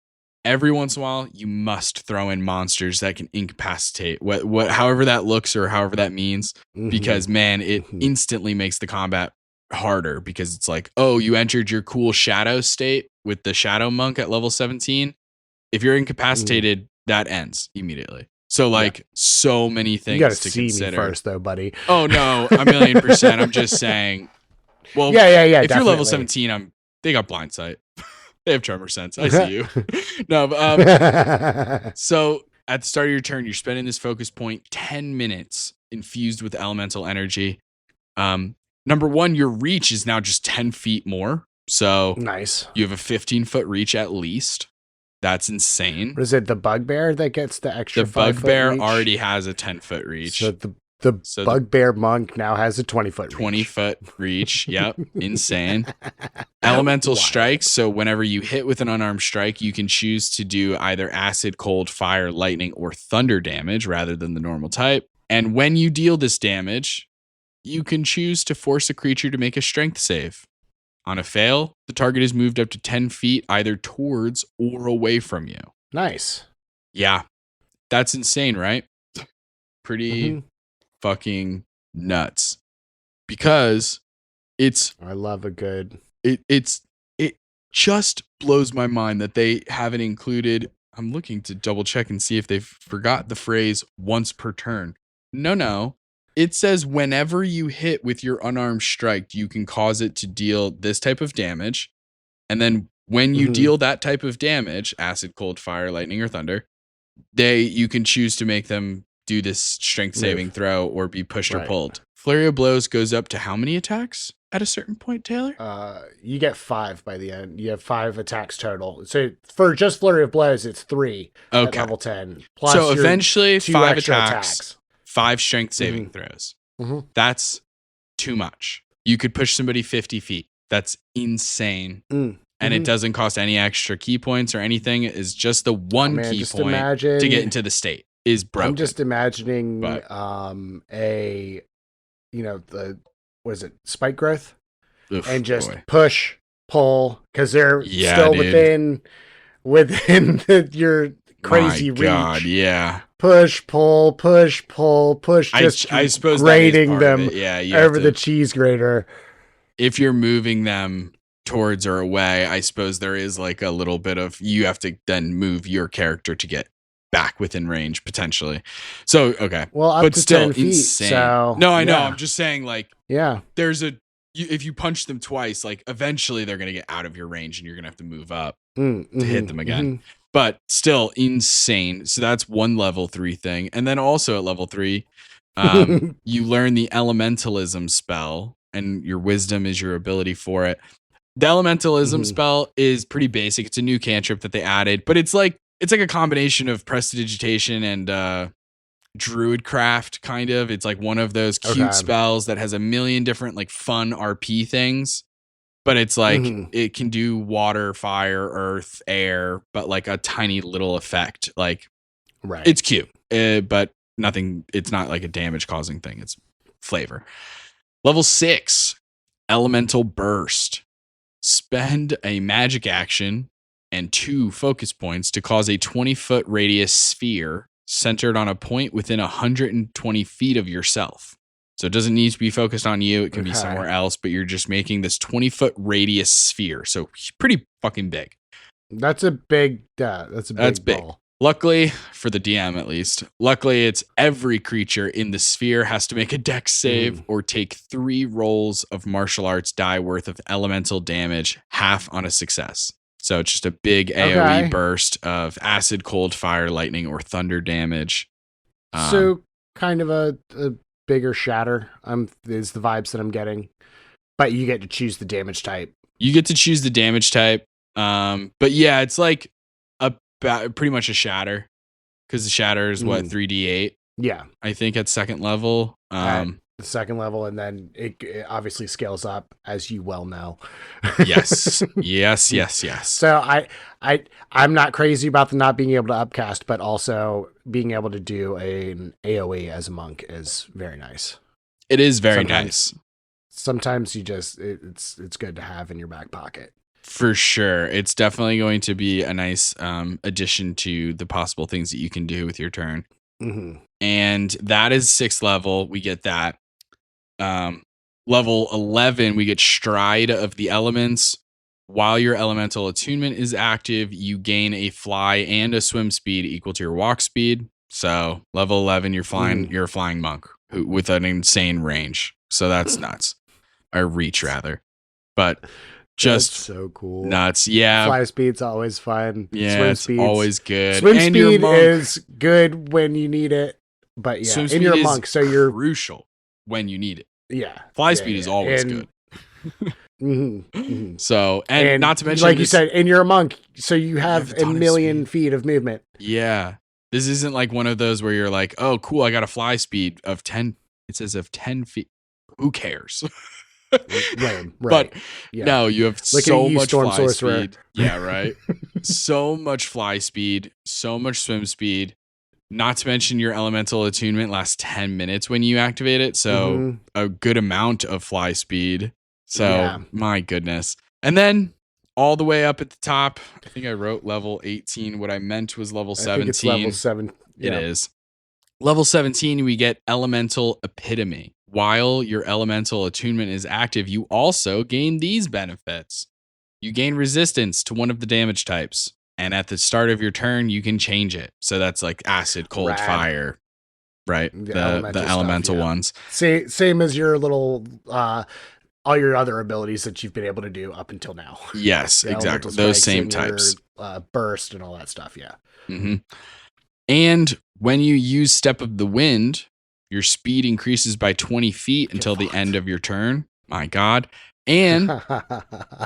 every once in a while you must throw in monsters that can incapacitate, however that looks or however that means, because man, it instantly makes the combat harder, because it's like, oh, you entered your cool shadow state with the Shadow Monk at level 17. If you're incapacitated, that ends immediately. So like so many You things gotta to see consider. me first, though, buddy. Oh no, 1,000,000%. I'm just saying. Well, Yeah. if you're level definitely. 17, they got blind sight. They have tremor sense. I see you. No, so at the start of your turn, you're spending this focus point 10 minutes infused with elemental energy. Number one, your reach is now just 10 feet more. So Nice. you have a 15-foot reach at least. That's insane. What is it? The bugbear that gets the extra The 5 foot bugbear reach? already has a 10-foot reach. So the bugbear monk now has a 20-foot reach. 20-foot reach. Yep. Insane. Elemental Wild. strikes. So whenever you hit with an unarmed strike, you can choose to do either acid, cold, fire, lightning, or thunder damage rather than the normal type. And when you deal this damage, you can choose to force a creature to make a strength save. On a fail, the target is moved up to 10 feet either towards or away from you. Nice. Yeah. That's insane, right? Pretty fucking nuts. Because I love a good... it just blows my mind that they haven't included. I'm looking to double check and see if they forgot the phrase once per turn. No. It says whenever you hit with your unarmed strike, you can cause it to deal this type of damage. And then when you deal that type of damage, acid, cold, fire, lightning, or thunder, you can choose to make them do this strength saving throw or be pushed or pulled. Flurry of blows goes up to how many attacks at a certain point, Taylor? You get 5 by the end. You have 5 attacks total. So for just flurry of blows, it's 3 at level 10. Plus so your eventually 2 5 extra attacks, 5 strength saving throws. That's too much. You could push somebody 50 feet. That's insane. And it doesn't cost any extra key points or anything. It's just the one key point to get into the state is broken. I'm just imagining what is it, spike growth? Oof, and just push, pull, because they're still dude. within your crazy reach. God, yeah. Push, pull, push, pull, push. Just I suppose grating them over the the cheese grater. If you're moving them towards or away, I suppose there is like a little bit of, you have to then move your character to get back within range potentially. So okay, well, up but to still 10 feet, insane. So, no, I know. I'm just saying, like, there's if you punch them twice, like eventually they're gonna get out of your range, and you're gonna have to move up to hit them again. But still insane. So that's one level 3 thing, and then also at level 3, you learn the elementalism spell, and your wisdom is your ability for it. The elementalism spell is pretty basic. It's a new cantrip that they added, but it's like a combination of prestidigitation and druidcraft, kind of. It's like one of those cute spells that has a million different like fun RP things, but it's like it can do water, fire, earth, air, but like a tiny little effect. Like, it's cute, but nothing. It's not like a damage causing thing. It's flavor. Level 6, elemental burst. Spend a magic action and 2 focus points to cause a 20-foot radius sphere centered on a point within 120 feet of yourself. So it doesn't need to be focused on you. It can be somewhere else, but you're just making this 20-foot radius sphere. So pretty fucking big. That's a big ball. Luckily, for the DM at least, it's every creature in the sphere has to make a dex save or take 3 rolls of martial arts die worth of elemental damage, half on a success. So it's just a big AoE burst of acid, cold, fire, lightning, or thunder damage. So kind of a bigger shatter is the vibes that I'm getting. But you get to choose the damage type. But yeah, it's like pretty much a shatter, because the shatter is 3d8. Yeah, I think at second level. At the second level, and then it obviously scales up, as you well know. yes. So I'm not crazy about the not being able to upcast, but also being able to do an AoE as a monk is very nice. It is very nice. Sometimes you just it's good to have in your back pocket. For sure. It's definitely going to be a nice addition to the possible things that you can do with your turn. And that is 6th level. We get that. Level 11, we get Stride of the Elements. While your elemental attunement is active, you gain a fly and a swim speed equal to your walk speed. So level 11, you're a flying monk with an insane range. So that's nuts. Or reach rather. But just that's so cool. Nuts. Yeah. Fly speed's always fun. Yeah, Swim it's speed's always good. Swim and your speed monk, is good when you need it. But yeah, swim and you're a speed monk, is so you're crucial when you need it. yeah. Fly speed is always good. So, and not to mention, like you said, and you're a monk, so you have a a ton of million speed. feet of movement. Yeah. This isn't like one of those where you're like, oh, cool, I got a fly speed of 10. It says of 10 feet. Who cares? Right. But yeah. no, you have Look so at you, much Storm fly Sorcerer. speed. Yeah, right. So much fly speed, so much swim speed. Not to mention your elemental attunement lasts 10 minutes when you activate it. So a good amount of fly speed. So my goodness. And then all the way up at the top, I think I wrote level 18. What I meant was level 17. I think it's level 7. It is. Level 17, we get elemental epitome. While your elemental attunement is active, you also gain these benefits. You gain resistance to one of the damage types. And at the start of your turn, you can change it. So that's like acid, cold, fire, right? The elemental stuff, ones. Same as your little all your other abilities that you've been able to do up until now. Yes, exactly. Those same types. Burst and all that stuff, yeah. Mm-hmm. And when you use Step of the Wind, your speed increases by 20 feet until the end of your turn. My God. And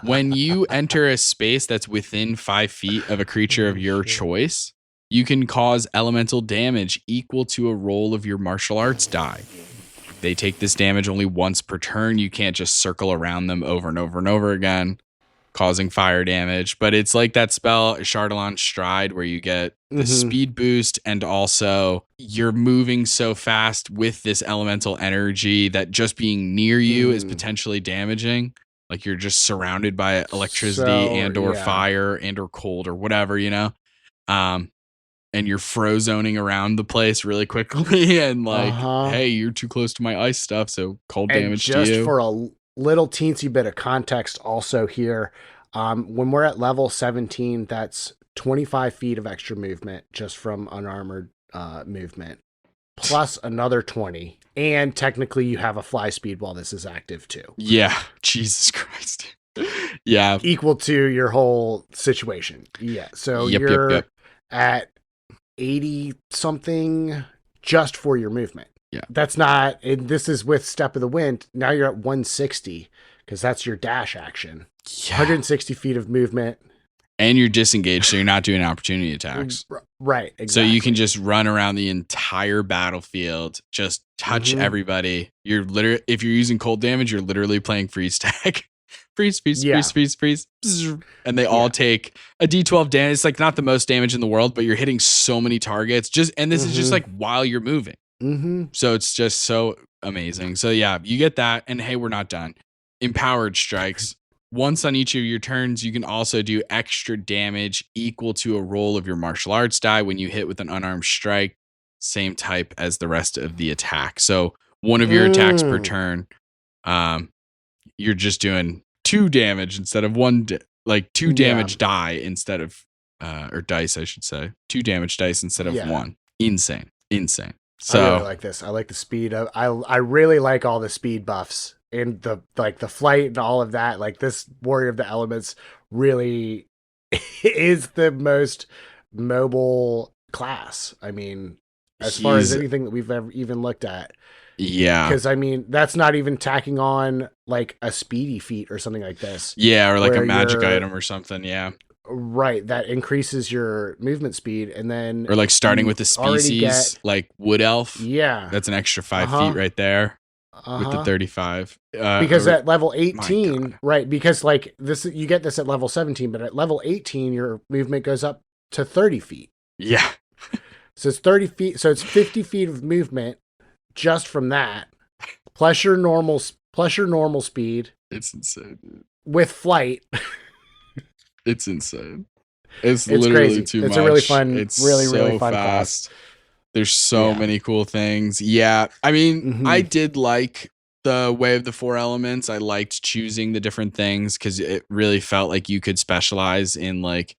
when you enter a space that's within 5 feet of a creature of your choice, you can cause elemental damage equal to a roll of your martial arts die. They take this damage only once per turn. You can't just circle around them over and over and over again, causing fire damage. But it's like that spell, Chardalon Stride, where you get the speed boost, and also you're moving so fast with this elemental energy that just being near you is potentially damaging. Like you're just surrounded by electricity or fire and or cold or whatever, you know? And you're frozoning around the place really quickly and like, hey, you're too close to my ice stuff, so cold damage to you. Just for a little teensy bit of context also here, when we're at level 17, that's 25 feet of extra movement just from unarmored movement, plus another 20. And technically you have a fly speed while this is active too. Yeah, Jesus Christ. Yeah. Equal to your whole situation. Yeah, so you're at 80 something just for your movement. Yeah. That's not, and this is with Step of the Wind. Now you're at 160 because that's your dash action. Yeah. 160 feet of movement. And you're disengaged, so you're not doing opportunity attacks. Right, exactly. So you can just run around the entire battlefield, just touch everybody. You're literally, if you're using cold damage, you're literally playing freeze tag. freeze. And they all take a D12 damage. It's like not the most damage in the world, but you're hitting so many targets. And this is just like while you're moving. So it's just so amazing. So yeah, you get that. And hey, we're not done. Empowered strikes. Once on each of your turns, you can also do extra damage equal to a roll of your martial arts die when you hit with an unarmed strike, same type as the rest of the attack. So one of your attacks per turn, you're just doing 2 damage instead of 1, like 2 damage die instead of, or dice, I should say. 2 damage dice instead of 1. Insane. So I really like this. I like the speed. I really like all the speed buffs. And the flight and all of that, like this Warrior of the Elements really is the most mobile class. I mean, as far as anything that we've ever even looked at. Yeah. Because I mean, that's not even tacking on like a speedy feat or something like this. Yeah, or like a magic item or something. Yeah. Right. That increases your movement speed. And then or like starting with the species like Wood Elf. Yeah. That's an extra 5 feet right there. With the 35 because at level 18, right? Because like this, you get this at level 17, but at level 18, your movement goes up to 30 feet. Yeah. So it's 30 feet. So it's 50 feet of movement just from that, plus your normal speed. It's insane, dude. With flight. It's insane. It's literally crazy. too much. It's a really fun, it's really so fun fast. class. There's so many cool things. Yeah. I mean, I did like the Way of the 4 Elements. I liked choosing the different things because it really felt like you could specialize in like,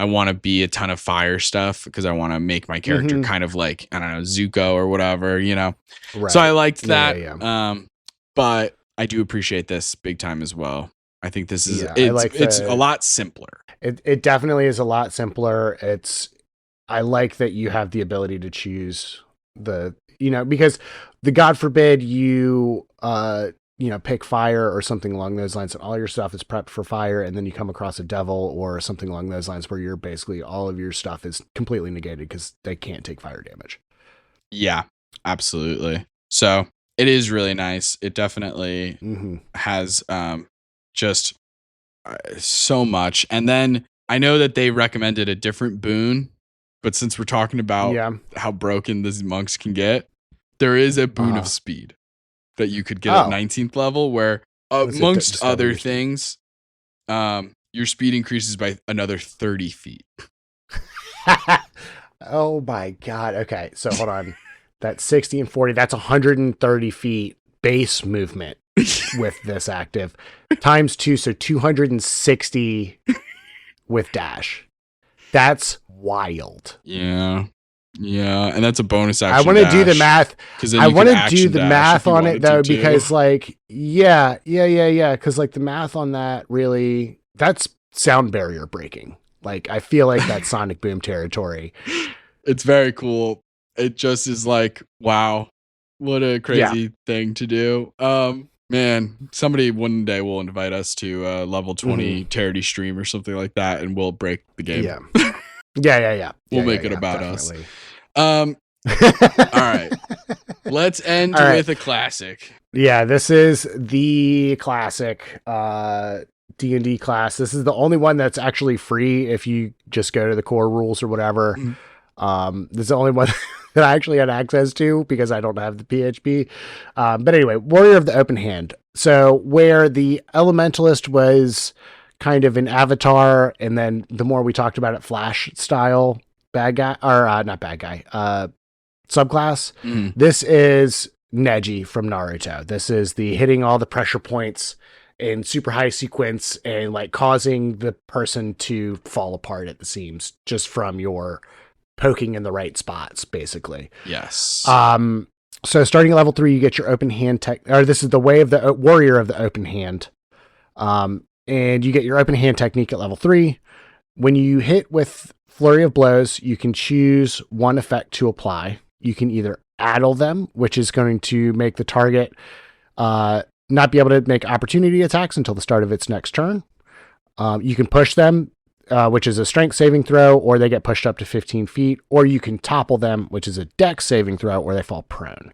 I want to be a ton of fire stuff because I want to make my character kind of like, I don't know, Zuko or whatever, you know? Right. So I liked that. Yeah. But I do appreciate this big time as well. I think this is, Yeah, it's a lot simpler. It definitely is a lot simpler. I like that you have the ability to choose because God forbid you, pick fire or something along those lines, and all your stuff is prepped for fire, and then you come across a devil or something along those lines where you're basically all of your stuff is completely negated because they can't take fire damage. Yeah, absolutely. So it is really nice. It definitely has just so much. And then I know that they recommended a different boon, but since we're talking about how broken these monks can get, there is a boon of speed that you could get at 19th level where amongst other things, your speed increases by another 30 feet. Oh my God. Okay. So hold on. That's 60 and 40. That's 130 feet base movement with this active times 2. So 260 with dash. That's wild. Yeah. Yeah. And that's a bonus action. I want to do the math. I want to do the math on it though, because like, yeah. Cause like the math on that really, that's sound barrier breaking. Like, I feel like that's Sonic Boom territory. It's very cool. It just is like, wow, what a crazy thing to do. Man, somebody one day will invite us to level 20 charity stream or something like that, and we'll break the game. Yeah. We'll make it about definitely. Us. All right. Let's end with a classic. Yeah, this is the classic D&D class. This is the only one that's actually free if you just go to the core rules or whatever. This is the only one that I actually had access to because I don't have the PHP. But anyway, Warrior of the Open Hand. So where the Elementalist was kind of an avatar, and then the more we talked about it, Flash style bad guy, or not bad guy, subclass. This is Neji from Naruto. This is the hitting all the pressure points in super high sequence and like causing the person to fall apart at the seams just from your poking in the right spots, basically. Yes. So starting at level 3, you get your open hand this is the way of the Warrior of the Open Hand. And you get your open hand technique at level 3. When you hit with Flurry of Blows, you can choose one effect to apply. You can either addle them, which is going to make the target not be able to make opportunity attacks until the start of its next turn. You can push them, which is a strength saving throw, or they get pushed up to 15 feet, or you can topple them, which is a dex saving throw, or they fall prone.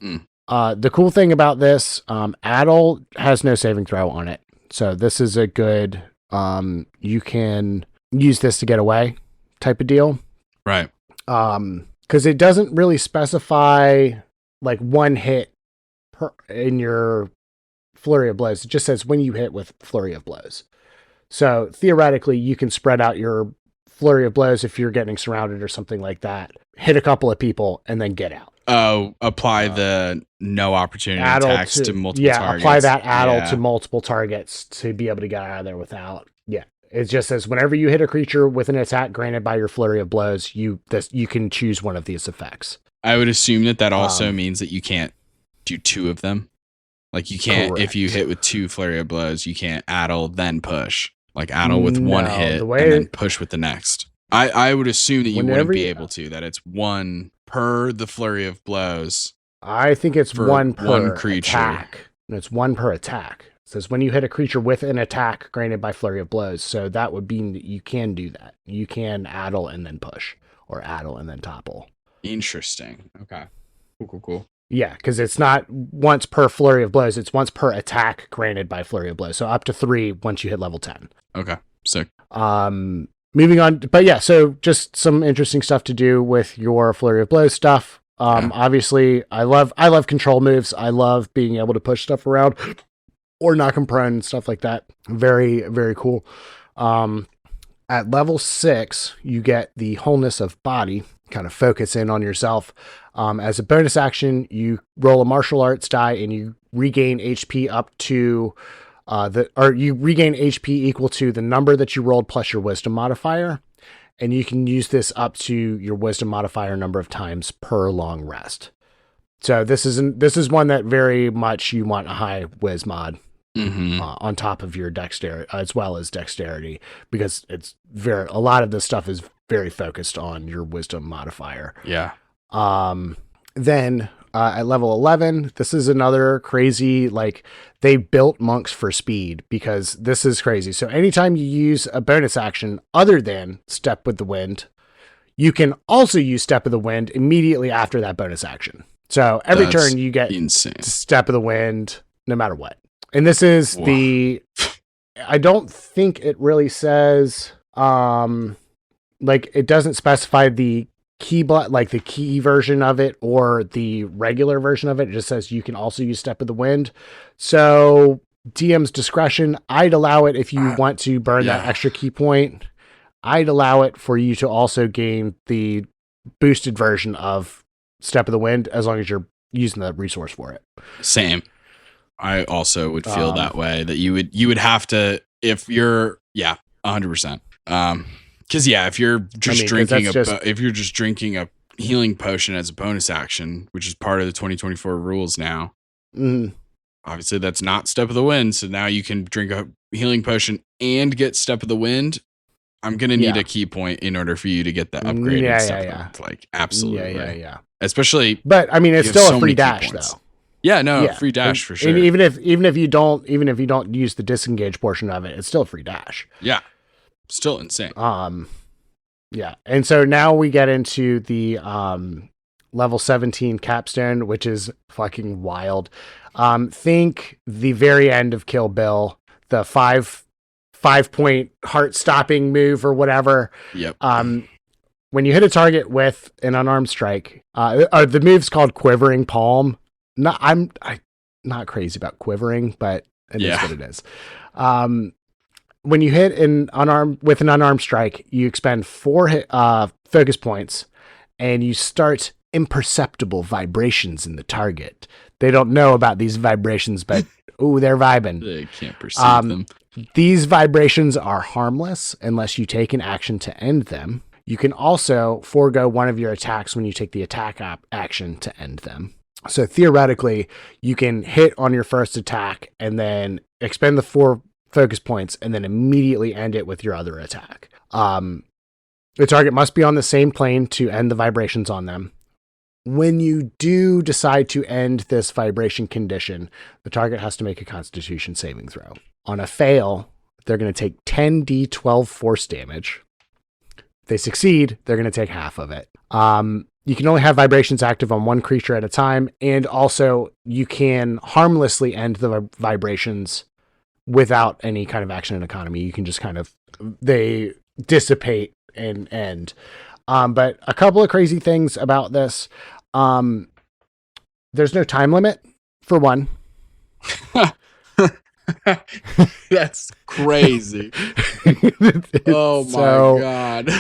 The cool thing about this, addle has no saving throw on it. So this is a good, you can use this to get away type of deal. Right. Because it doesn't really specify like one hit in your Flurry of Blows. It just says when you hit with Flurry of Blows. So theoretically, you can spread out your Flurry of Blows if you're getting surrounded or something like that. Hit a couple of people and then get out. Oh, apply the no opportunity attacks to multiple targets. Yeah, apply that addle to multiple targets to be able to get out of there without. Yeah, it just says whenever you hit a creature with an attack granted by your Flurry of Blows, you can choose one of these effects. I would assume that also means that you can't do 2 of them. Like you can't, correct. If you hit with 2 Flurry of Blows, you can't addle then push. Like addle with one hit and then push with the next. I would assume that you wouldn't be able to, that it's 1 per the Flurry of Blows. I think it's 1 per one creature. Attack. And it's 1 per attack. It says when you hit a creature with an attack granted by Flurry of Blows. So that would mean that you can do that. You can addle and then push, or addle and then topple. Interesting. Okay. Cool. Yeah, because it's not once per Flurry of Blows. It's once per attack granted by Flurry of Blows. So up to 3 once you hit level 10. Okay, sick. Moving on. But yeah, so just some interesting stuff to do with your Flurry of Blows stuff. Obviously, I love control moves. I love being able to push stuff around or knock them prone and stuff like that. Very, very cool. At level 6, you get the Wholeness of Body. Kind of focus in on yourself. As a bonus action, you roll a martial arts die and you regain HP up to or you regain HP equal to the number that you rolled plus your wisdom modifier. And you can use this up to your wisdom modifier number of times per long rest. So this is one that very much you want a high whiz mod on top of your dexterity, as well as dexterity, because a lot of this stuff is very focused on your wisdom modifier. Yeah. Then at level 11, this is another crazy, like, they built monks for speed, because this is crazy. So anytime you use a bonus action other than Step with the Wind, you can also use Step of the Wind immediately after that bonus action. So every turn you get insane. Step of the Wind, no matter what. And this is I don't think it really says, like, it doesn't specify the like the key version of it or the regular version of it. It just says you can also use Step of the Wind. So DM's discretion, I'd allow it if you want to burn that extra key point. I'd allow it for you to also gain the boosted version of Step of the Wind, as long as you're using the resource for it. Same. I also would feel that way, that you would have to, if you're 100%. Because if you're just drinking a healing potion as a bonus action, which is part of the 2024 rules now, obviously that's not Step of the Wind. So now you can drink a healing potion and get Step of the Wind. I'm gonna need a key point in order for you to get the upgraded stuff. Like, absolutely, yeah. Especially, but I mean, it's still a free dash though. Yeah, no, free dash for sure. And even if you don't use the disengage portion of it, it's still a free dash. Yeah. Still insane. Yeah. And so now we get into the level 17 capstone, which is fucking wild. Think the very end of Kill Bill, the 5-point heart stopping move or whatever. Yep. When you hit a target with an unarmed strike, the move's called Quivering Palm. I'm not crazy about quivering, but it is what it is. When you hit an unarmed strike, you expend 4 focus points, and you start imperceptible vibrations in the target. They don't know about these vibrations, but they're vibing. They can't perceive them. These vibrations are harmless unless you take an action to end them. You can also forego one of your attacks when you take the attack action to end them. So theoretically, you can hit on your first attack and then expend the 4 focus points and then immediately end it with your other attack. The target must be on the same plane to end the vibrations on them. When you do decide to end this vibration condition, the target has to make a Constitution saving throw. On a fail, they're going to take 10d12 force damage. If they succeed, they're going to take half of it. You can only have vibrations active on one creature at a time, and also you can harmlessly end the vibrations without any kind of action and economy. You can just they dissipate and end. But a couple of crazy things about this. There's no time limit, for one. That's crazy. Oh my God.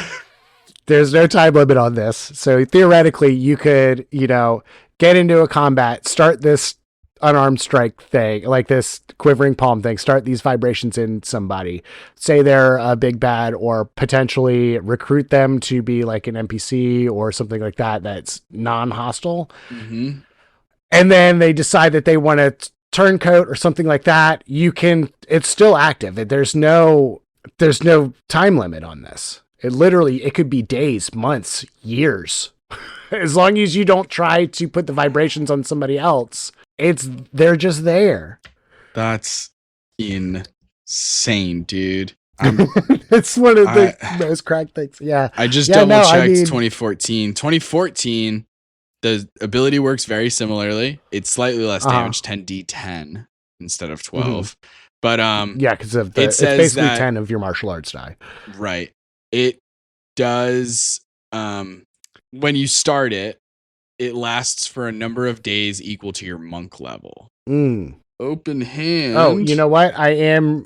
There's no time limit on this. So theoretically, you could, get into a combat, start this unarmed strike thing, like this quivering palm thing, start these vibrations in somebody, say they're a big bad, or potentially recruit them to be like an NPC or something like that that's non-hostile. Mm-hmm. And then they decide that they want to turncoat or something like that. It's still active. There's no time limit on this. It could be days, months, years. As long as you don't try to put the vibrations on somebody else, they're just there. That's insane, dude. It's one of the most cracked things. Yeah. I just double-checked 2014. 2014, the ability works very similarly. It's slightly less damage, 10d10 instead of 12. Mm-hmm. But because it's basically 10 of your martial arts die. Right. It does when you start it, it lasts for a number of days equal to your monk level. Open hand. Oh, you know what? I am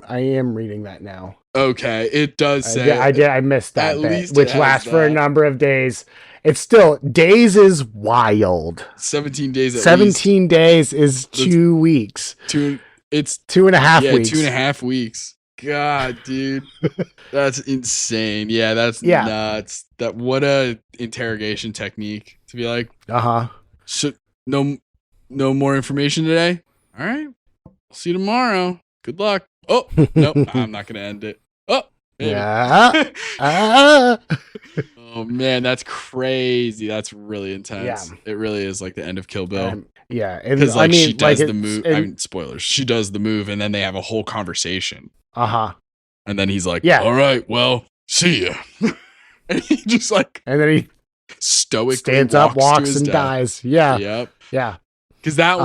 reading that now. Okay, it does say. I missed that bit, which lasts for a number of days. It's still, days is wild. 17 days. 17 days is 2 weeks. It's 2.5 weeks. 2.5 weeks. God, dude. That's insane. Yeah, that's Yeah. nuts. What a interrogation technique to be like, so no more information today. All right. See you tomorrow. Good luck. Oh, nope. I'm not gonna end it. Oh, maybe. Yeah. Oh man, that's crazy. That's really intense. Yeah. It really is like the end of Kill Bill. Yeah, and Because I mean, she does like the move. Spoilers. She does the move, and then they have a whole conversation. And then he's like, "All right, well, see ya." And he just like, and then he stoically stands up, walks, and death. dies. Yeah. Yep. Yeah. Because that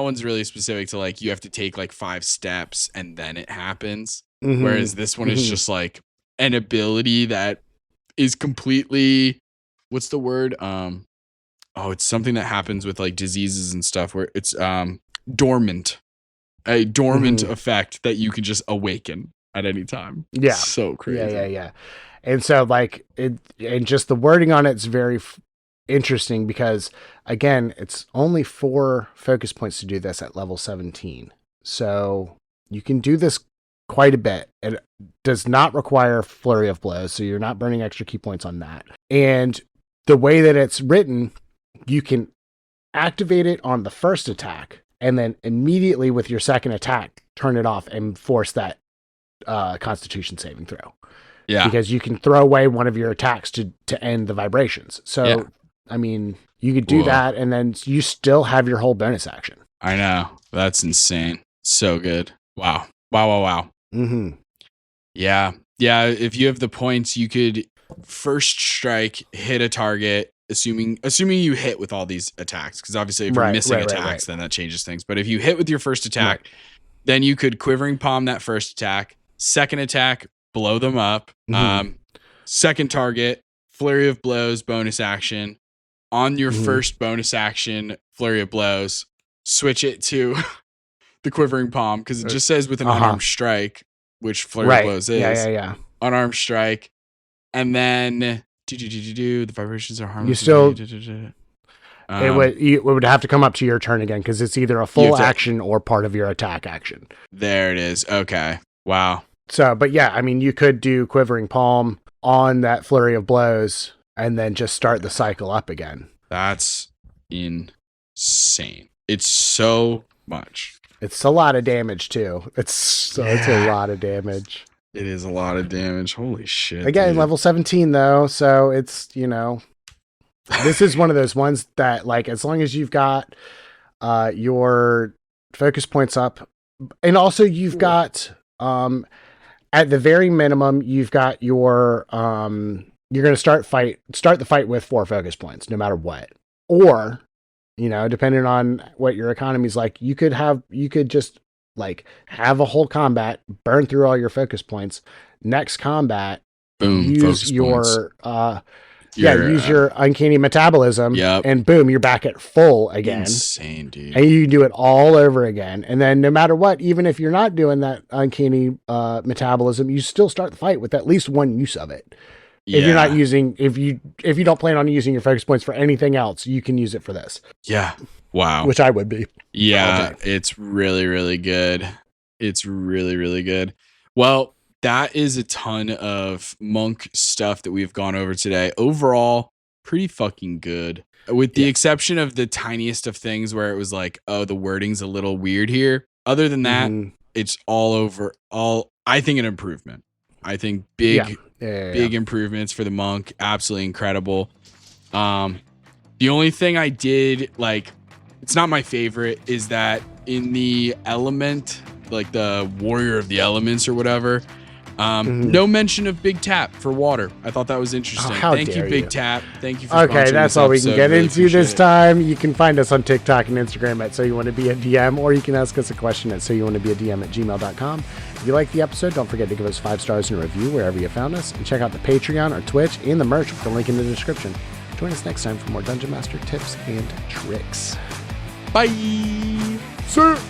one's really specific to like you have to take like 5 steps and then it happens. Whereas this one is just like an ability that is completely, what's the word? It's something that happens with like diseases and stuff where it's dormant. A dormant effect that you can just awaken at any time. Yeah. So crazy. Yeah. And so like and just the wording on it's very interesting because again, it's only 4 focus points to do this at level 17. So you can do this quite a bit. It does not require flurry of blows, so you're not burning extra key points on that. And the way that it's written, you can activate it on the first attack and then immediately with your second attack turn it off and force that Constitution saving throw. Yeah. Because you can throw away one of your attacks to end the vibrations. So, I mean, you could do that and then you still have your whole bonus action. I know. That's insane. So good. Wow. Yeah. If you have the points, you could first strike, hit a target, assuming you hit with all these attacks. Because obviously if you're missing attacks, then that changes things. But if you hit with your first attack, then you could quivering palm that first attack, second attack, blow them up. Second target, flurry of blows, bonus action. On your first bonus action, flurry of blows, switch it to the quivering palm because it just says with an unarmed strike, which flurry of blows is. Yeah. Unarmed strike, and then the vibrations are harmless. You still. It would have to come up to your turn again because it's either a full action or part of your attack action. There it is. Okay. Wow. So, but yeah, I mean, you could do quivering palm on that flurry of blows and then just start the cycle up again. That's insane. It's so much. It's a lot of damage too. It's a lot of damage. It is a lot of damage. Holy shit. Again, dude. level 17 though, so it's, this is one of those ones that like as long as you've got your focus points up and also you've got at the very minimum you've got your you're going to start the fight with 4 focus points no matter what. Or depending on what your economy's like, you could just like have a whole combat, burn through all your focus points. Next combat, boom, use your use your uncanny metabolism, and boom, you're back at full again. Insane, dude. And you do it all over again. And then no matter what, even if you're not doing that uncanny metabolism, you still start the fight with at least one use of it. If you're not using, if you don't plan on using your focus points for anything else, you can use it for this. Yeah. Wow. Which I would be. Yeah. It's really, really good. It's really, really good. Well, that is a ton of monk stuff that we've gone over today. Overall, pretty fucking good. With the exception of the tiniest of things where it was like, oh, the wording's a little weird here. Other than that, it's I think an improvement. I think big improvements for the monk. Absolutely incredible. The only thing I did, like, it's not my favorite, is that in the element, like the warrior of the elements or whatever, no mention of Big Tap for water. I thought that was interesting. Thank you, Big Tap. Thank you for Okay, that's all we can get into this time. You can find us on TikTok and Instagram at Soyouwannabeadm, or you can ask us a question at soyouwannabeadm@gmail.com. If you like the episode, don't forget to give us 5 stars and a review wherever you found us, and check out the Patreon, our Twitch, and the merch with the link in the description. Join us next time for more Dungeon Master tips and tricks. Bye! Sir!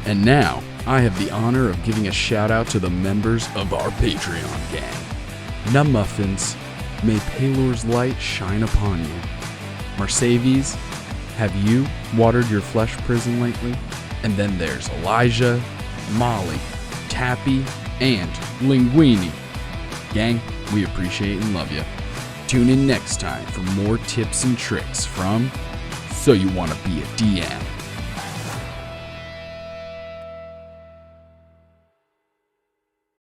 And now, I have the honor of giving a shout out to the members of our Patreon gang. Nummuffins, may Palor's light shine upon you. Marsavies, have you watered your flesh prison lately? And then there's Elijah, Molly, Tappy, and Linguini. Gang, we appreciate and love you. Tune in next time for more tips and tricks from So You Wanna Be a DM.